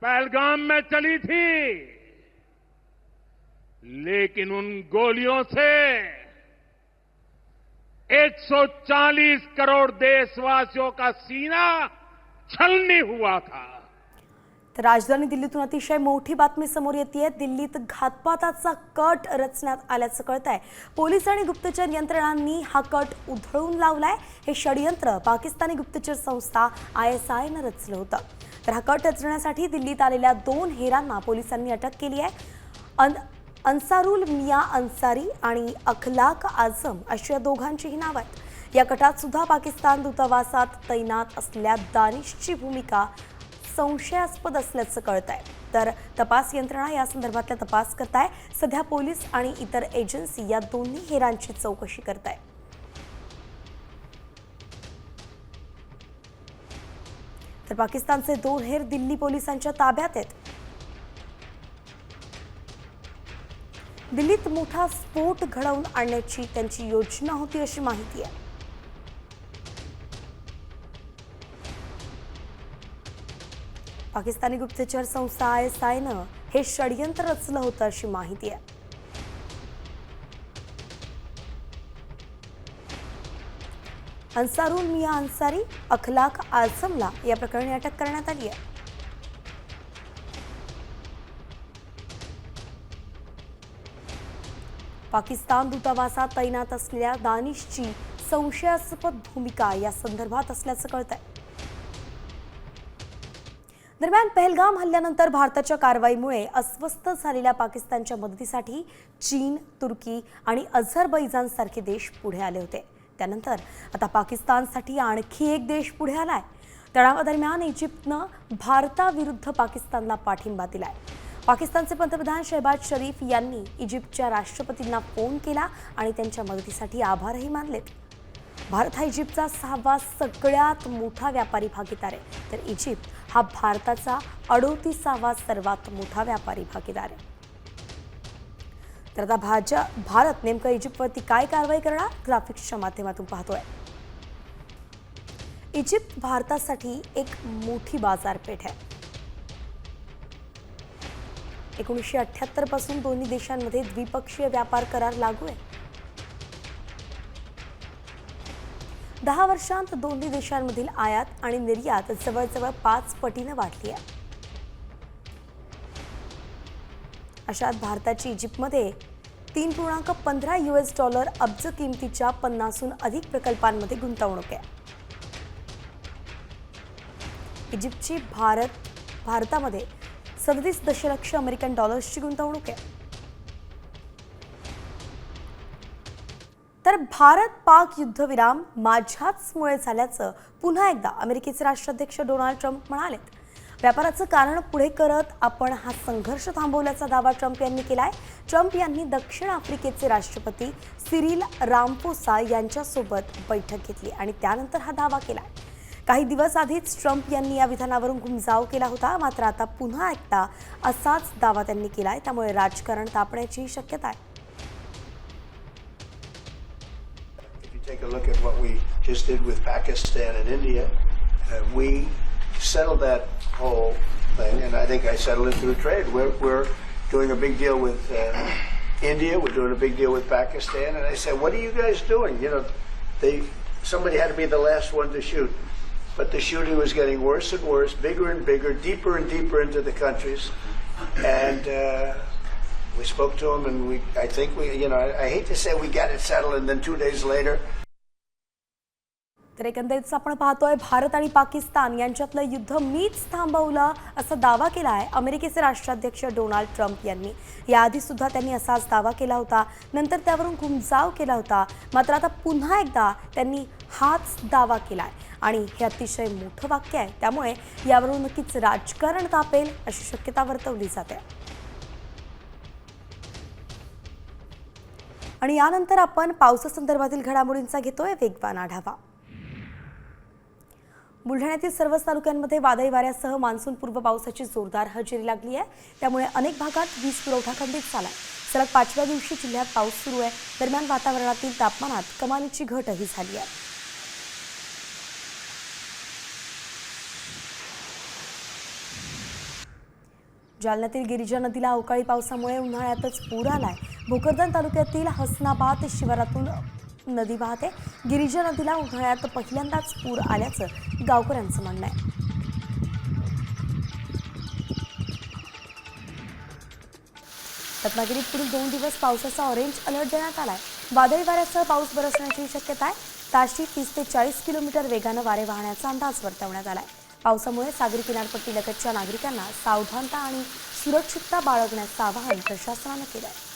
[SPEAKER 10] पहलगाम में चली थी, लेकिन उन गोलियों से 140 करोड़ देशवासियों का सीना छलनी हुआ था.
[SPEAKER 1] तर राजधानी दिल्लीतून अतिशय मोठी बातमी समोर येते. दिल्लीत घातपाताचा कट रचण्यात आल्याचं कळतंय. पोलीस आणि गुप्तचर यंत्रणांनी हा कट उधळून लावलाय. हे षडयंत्र पाकिस्तानी गुप्तचर संस्था ISIनं रचलं होतं. तर हा कट रचण्यासाठी दिल्लीत आलेल्या 2 हेरांना पोलिसांनी अटक केली आहे. अन्सारुल मिया अन्सारी आणि अखलाक आझम अशी या दोघांचीही नावं आहेत. या कटात सुद्धा पाकिस्तान दूतावासात तैनात असलेल्या दानिशची भूमिका संशयास्पद असल्याचं कळत आहे. तर तपास यंत्रणा या संदर्भातला तपास करत आहे. सध्या पोलीस आणि इतर एजन्सी या दोन्ही हेरांची चौकशी करत आहे. तर पाकिस्तानचे 2 हेर दिल्ली पोलिसांच्या ताब्यात आहेत. दिल्लीत मोठा स्फोट घडवून आणण्याची त्यांची योजना होती अशी माहिती आहे. पाकिस्तानी गुप्तचर संस्था ISIनं हे षडयंत्र रचलं होतं अशी माहिती आहे. अन्सारुल मिया अन्सारी, अखलाक आझमला या प्रकरणी अटक करण्यात आली आहे. पाकिस्तान दूतावासात तैनात असलेल्या दानिशची संशयास्पद भूमिका या संदर्भात असल्याचं कळतंय. दरम्यान पहलगाम हल्ल्यानंतर भारताच्या कारवाईमुळे अस्वस्थ झालेल्या पाकिस्तानच्या मदतीसाठी चीन, तुर्की आणि अझरबैजान सारखे देश पुढे आले होते. त्यानंतर आता पाकिस्तानसाठी आणखी एक देश पुढे आलाय. तणावादरम्यान इजिप्तनं भारताविरुद्ध पाकिस्तानला पाठिंबा दिलाय. पाकिस्तानचे पंतप्रधान शहबाज शरीफ यांनी इजिप्तच्या राष्ट्रपतींना फोन केला आणि त्यांच्या मदतीसाठी आभारही मानलेत. भारत हा इजिप्तचा 6वा सगळ्यात मोठा व्यापारी भागीदार आहे, तर इजिप्त हा भारताचा 38वा सर्वात मोठा व्यापारी भागीदार आहे. तर आता भारत नेमकं इजिप्तवरती काय कारवाई करणार, ग्राफिक्सच्या माध्यमातून पाहतोय. इजिप्त भारतासाठी एक मोठी बाजारपेठ आहे. 1978 पासून दोन्ही देशांमध्ये द्विपक्षीय व्यापार करार लागू आहे. 10 वर्षांत दोन्ही देशांमधील आयात आणि निर्यात जवळजवळ 5 पटीने वाढली आहे. अशात भारताची इजिप्तमध्ये $3.15 अब्ज किमतीच्या 50हून अधिक प्रकल्पांमध्ये गुंतवणूक आहे. इजिप्तची भारतामध्ये 37 दशलक्ष अमेरिकन डॉलर्सची गुंतवणूक आहे. तर भारत पाक युद्धविराम माझ्याच मुळे झाल्याचं पुन्हा एकदा अमेरिकेचे राष्ट्राध्यक्ष डोनाल्ड ट्रम्प म्हणालेत. व्यापाराचं कारण पुढे करत आपण हा संघर्ष थांबवल्याचा दावा ट्रम्प यांनी केलाय. ट्रम्प यांनी दक्षिण आफ्रिकेचे राष्ट्रपती सिरिल रामफोसा यांच्यासोबत बैठक घेतली आणि त्यानंतर हा दावा केलाय. काही दिवस आधीच ट्रम्प यांनी या विधानावरून घुमजाव केला होता, मात्र आता पुन्हा एकदा असाच दावा त्यांनी केलाय. त्यामुळे राजकारण तापण्याची शक्यता आहे.
[SPEAKER 17] Take a look at what we just did with Pakistan and India. We settled that whole thing, and I think I settled it through trade. We're doing a big deal with India. We're doing a big deal with Pakistan. And I said, "What are you guys doing?" You know, somebody had to be the last one to shoot, but the shooting was getting worse and worse, bigger and bigger, deeper and deeper into the countries, and we spoke to them, and I think I hate to say we got it settled, and then 2 days later.
[SPEAKER 1] तर एकंदरीत आपण पाहतोय भारत आणि पाकिस्तान यांच्यातलं युद्ध मीच थांबवलं असा दावा केला आहे अमेरिकेचे राष्ट्राध्यक्ष डोनाल्ड ट्रम्प यांनी. याआधी सुद्धा त्यांनी असाच दावा केला होता, नंतर त्यावरून घुमजाव केला होता. मात्र आता पुन्हा एकदा त्यांनी हाच दावा केलाय आणि हे अतिशय मोठं वाक्य आहे. त्यामुळे यावरून नक्कीच राजकारण तापेल अशी शक्यता वर्तवली जाते. आणि यानंतर आपण पावसासंदर्भातील घडामोडींचा घेतोय वेगवान आढावा. बुलढाण्यातील सर्वच तालुक्यांमध्ये वादळी वाऱ्यासह मान्सूनपूर्व पावसाची जोरदार हजेरी लागली आहे. त्यामुळे अनेक भागात वीज पुरवठा खंडित झाला. सलग 5व्या दिवशी जिल्ह्यात पाऊस सुरू आहे. दरम्यान वातावरणातील तापमानात कमालीची घटही झाली आहे. जालन्यातील गिरिजा नदीला अवकाळी पावसामुळे उन्हाळ्यातच पूर आलाय. भोकरदन तालुक्यातील हसनाबाद शिवारातून नदी वाहते. गिरिजा नदीला उन्हाळ्यात पहिल्यांदाच पूर आल्याचं गावकऱ्यांचं म्हणणं आहे. रत्नागिरीत पुढील 2 दिवस पावसाचा ऑरेंज अलर्ट देण्यात आलाय. वादळी वाऱ्यासह पाऊस बरसण्याची शक्यता आहे. ताशी 30 ते 40 किलोमीटर वेगानं वारे वाहण्याचा अंदाज वर्तवण्यात आलाय. पावसामुळे सागरी किनारपट्टी लगतच्या नागरिकांना सावधानता आणि सुरक्षितता बाळगण्याचं आवाहन प्रशासनानं केलं आहे.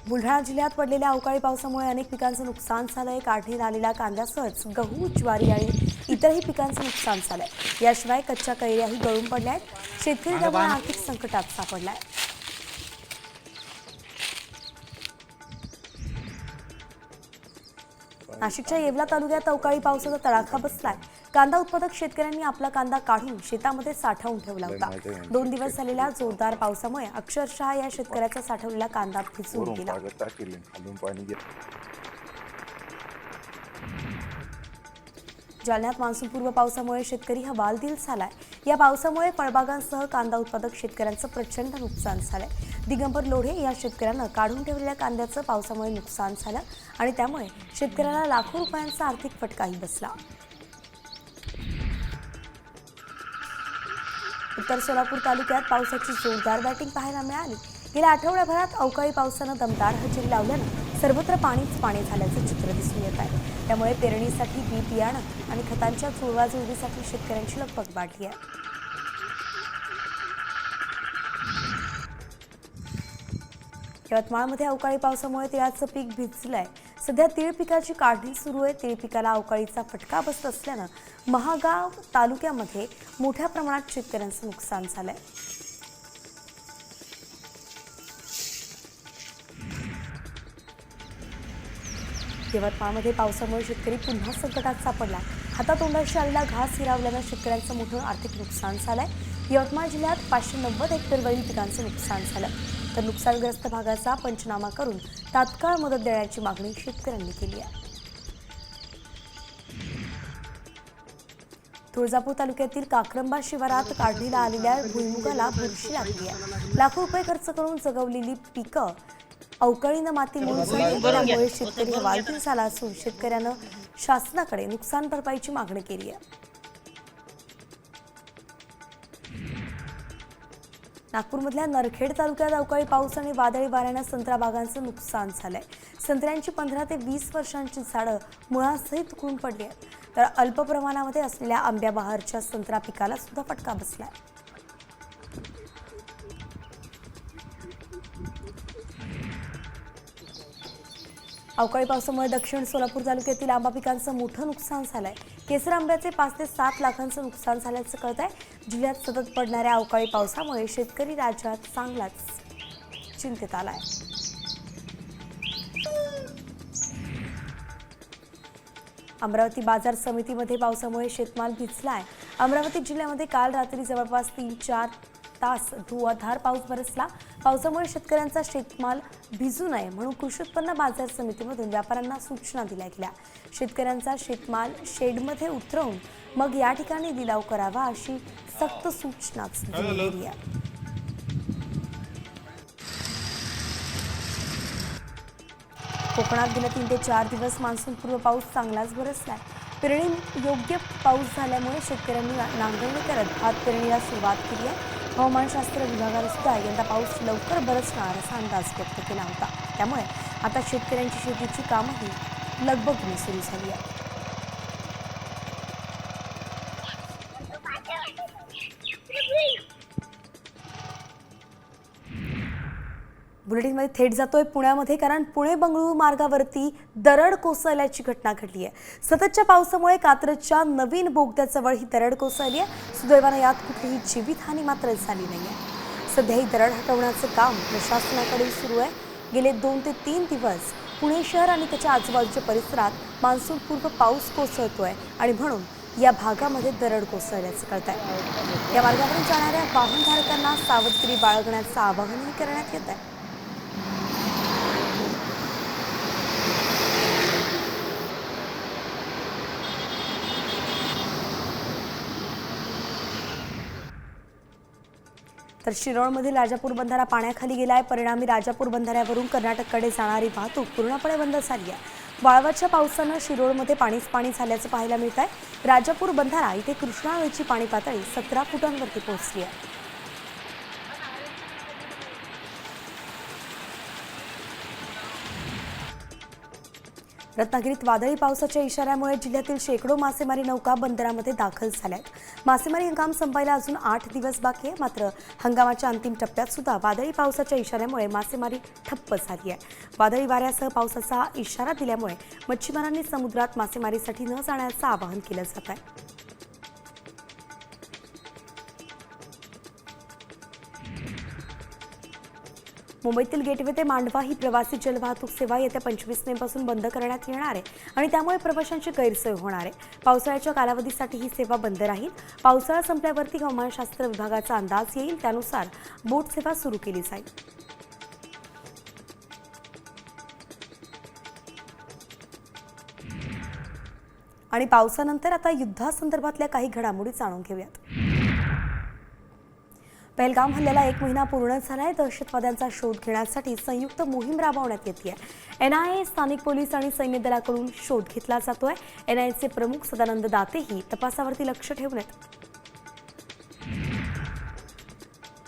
[SPEAKER 1] बुलढाणा जिल्ह्यात पडलेल्या अवकाळी पावसामुळे अनेक पिकांचं नुकसान झालंय. काढणीला आलेल्या कांद्यासहच गहू, ज्वारी आणि इतरही पिकांचं नुकसान झालंय. याशिवाय कच्च्या कैऱ्याही गळून पडल्या आहेत. शेतकरी त्यामुळे आर्थिक संकटात सापडलाय. नाशिकच्या येवला तालुक्यात अवकाळी पावसाचा तडाखा बसलाय. कांदा उत्पादक शेतकऱ्यांनी आपला कांदा काढून शेतामध्ये साठवून ठेवला होता. 2 दिवस झालेल्या जोरदार पावसामुळे अक्षरशः या शेतकऱ्याचा साठवलेला कांदा भिजून गेला. जालन्यात मान्सूनपूर्व पावसामुळे शेतकरी हवालदिल झालाय. या पावसामुळे फळबागांसह कांदा उत्पादक शेतकऱ्यांचं प्रचंड नुकसान झालंय. दिगंबर लोढे या शेतकऱ्यानं काढून ठेवलेल्या कांद्याचं पावसामुळे नुकसान झालं आणि त्यामुळे शेतकऱ्याला लाखो रुपयांचा आर्थिक फटकाही बसला. उत्तर सोलापूर तालुक्यात पावसाची जोरदार बॅटिंग पाहायला मिळाली. गेल्या आठवड्याभरात अवकाळी पावसानं दमदार हजेरी लावल्यानं सर्वत्र पाणीच पाणी झाल्याचं चित्र दिसून येत आहे. त्यामुळे पेरणीसाठी बी बियाणं आणि खतांच्या जुळवाजुळवीसाठी शेतकऱ्यांची लगबग वाढली आहे. यवतमाळमध्ये अवकाळी पावसामुळे तिळाचं पीक भिजलंय. सध्या तीळ पिकाची काढणी सुरू आहे. तीळ पिकाला अवकाळीचा फटका बसत असल्यानं महागाव तालुक्यामध्ये मोठ्या प्रमाणात शेतकऱ्यांचं नुकसान झालंय. यवतमाळमध्ये पावसामुळे शेतकरी पुन्हा संकटात सापडला. हातातोंडाशी आलेला घास हिरावल्यानं शेतकऱ्यांचं मोठं आर्थिक नुकसान झालंय. यवतमाळ जिल्ह्यात 590 हेक्टर वरील पिकांचं नुकसान झालं. तर नुकसानग्रस्त भागाचा पंचनामा करून तात्काळ मदत देण्याची मागणी शेतकऱ्यांनी केली आहे. तुळजापूर तालुक्यातील काक्रंबा शिवारात काढणीला आलेल्या भुईमुगाला बुरशी लागली आहे. लाखो रुपये खर्च करून जगवलेली पिकं अवकाळीनं मातीमोल झाली. त्यामुळे शेतकरी हवालदिल झाला असून शेतकऱ्यानं शासनाकडे नुकसान भरपाईची मागणी केली आहे. नागपूरमधल्या नरखेड तालुक्यात अवकाळी पाऊस आणि वादळी वाऱ्यानं संत्रा बागांचं नुकसान झालंय. संत्र्यांची 15 ते 20 वर्षांची झाडं मुळासहित तुटून पडली आहेत. तर अल्प प्रमाणामध्ये असलेल्या आंब्या बहारच्या संत्रा पिकाला सुद्धा फटका बसलाय. अवकाळी पावसामुळे दक्षिण सोलापूर तालुक्यातील आंबा पिकांचं मोठं नुकसान झालंय. केसर आंब्याचे 5 ते 7 लाखांचं नुकसान झाल्याचं कळत आहे. जिल्ह्यात सतत पडणाऱ्या अवकाळी पावसामुळे शेतकरी राज्यात चांगलाच चिंतेत आलाय. अमरावती बाजार समितीमध्ये पावसामुळे शेतमाल भिजलाय. अमरावती जिल्ह्यामध्ये काल रात्री जवळपास 3-4 तास धुवाधार पाऊस बरसला. पावसामुळे शेतकऱ्यांचा शेतमाल भिजू नये म्हणून कृषी उत्पन्न बाजार समितीमधून व्यापाऱ्यांना सूचना दिल्या गेल्या. शेतकऱ्यांचा शेतमाल शेडमध्ये उतरवून मग या ठिकाणी लिलाव करावा अशी सक्त सूचनाच दिली आहे. कोकणात गेल्या 3 ते 4 दिवस मान्सूनपूर्व पाऊस चांगलाच बरसलाय. पेरणी योग्य पाऊस झाल्यामुळे शेतकऱ्यांनी नांगरणी करत भात पेरणीला सुरुवात केली आहे. हवामानशास्त्र विभागाने सुद्धा यंदा पाऊस लवकर बरसणार असा अंदाज व्यक्त केला होता. त्यामुळे आता शेतकऱ्यांची शेतीची कामंही लगबगीने सुरू झाली आहे. बुलेटिनमध्ये थेट जातोय पुण्यामध्ये, कारण पुणे बंगळुरू मार्गावरती दरड कोसळल्याची घटना घडली आहे. सततच्या पावसामुळे कात्रजच्या नवीन बोगद्याजवळ ही दरड कोसळली आहे. सुदैवाने यात कुठलीही जीवितहानी मात्र झाली नाही आहे. सध्या ही दरड हटवण्याचं काम प्रशासनाकडे सुरू आहे. गेले 2 ते 3 दिवस पुणे शहर आणि त्याच्या आजूबाजूच्या परिसरात मान्सूनपूर्व पाऊस कोसळतोय आणि म्हणून या भागामध्ये दरड कोसळल्याचं कळत आहे. या मार्गावरून जाणाऱ्या वाहनधारकांना सावधगिरी बाळगण्याचं आवाहनही करण्यात येत आहे. तर शिरोळमधील राजापूर बंधारा पाण्याखाली गेलाय. परिणामी राजापूर बंधाऱ्यावरून कर्नाटककडे जाणारी वाहतूक पूर्णपणे बंद झाली आहे. वाळवाच्या पावसानं शिरोळमध्ये पाणीच पाणी झाल्याचं पाहायला मिळत आहे. राजापूर बंधारा इथे कृष्णा नदीची पाणी पातळी 17 फुटांवरती पोहोचली आहे. रत्नागिरीत वादळी पावसाच्या इशाऱ्यामुळे जिल्ह्यातील शेकडो मासेमारी नौका बंदरामध्ये दाखल झाल्या आहेत. मासेमारी हंगाम संपायला अजून 8 दिवस बाकी आहे. मात्र हंगामाच्या अंतिम टप्प्यात सुद्धा वादळी पावसाच्या इशाऱ्यामुळे मासेमारी ठप्प झाली आहे. वादळी वाऱ्यासह पावसाचा इशारा दिल्यामुळे मच्छीमारांनी समुद्रात मासेमारीसाठी न जाण्याचं आवाहन केलं जात आहे. मुंबईतील गेटवे ते मांडवा ही प्रवासी जलवाहतूक सेवा येत्या 25 मे पासून बंद करण्यात येणार आहे आणि त्यामुळे प्रवाशांची गैरसोय होणार आहे. पावसाळ्याच्या कालावधीसाठी ही सेवा बंद राहील. पावसाळा संपल्यावरती हवामानशास्त्र विभागाचा अंदाज येईल, त्यानुसार बोट सेवा सुरू केली जाईल. आणि पावसानंतर आता युद्धासंदर्भातल्या काही घडामोडी जाणून घेऊयात. पहलगाम हल्ल्याला 1 महिना पूर्ण झालाय. दहशतवाद्यांचा शोध घेण्यासाठी संयुक्त मोहीम राबवण्यात येते. NIA, स्थानिक पोलीस आणि सैन्य दलाकडून शोध घेतला जातोय. NIAचे प्रमुख सदानंद दातेही तपासावरती लक्ष ठेवून आहेत.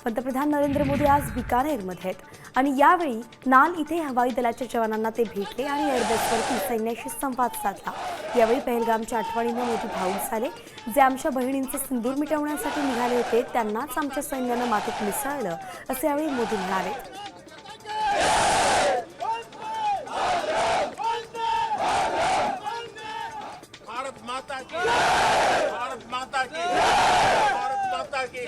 [SPEAKER 1] पंतप्रधान नरेंद्र मोदी आज बिकानेरमध्ये आहेत आणि यावेळी नाल इथे हवाई दलाच्या जवानांना ते भेटले आणि एअरबेसवरती सैन्याशी संवाद साधला. यावेळी पहलगामच्या आठवणीनं मोदी भावूक झाले. जे आमच्या बहिणींचे सिंदूर मिटवण्यासाठी निघाले होते त्यांनाच आमच्या सैन्यानं मातीत मिसळलं, असे यावेळी मोदी म्हणाले.
[SPEAKER 8] भारत माता की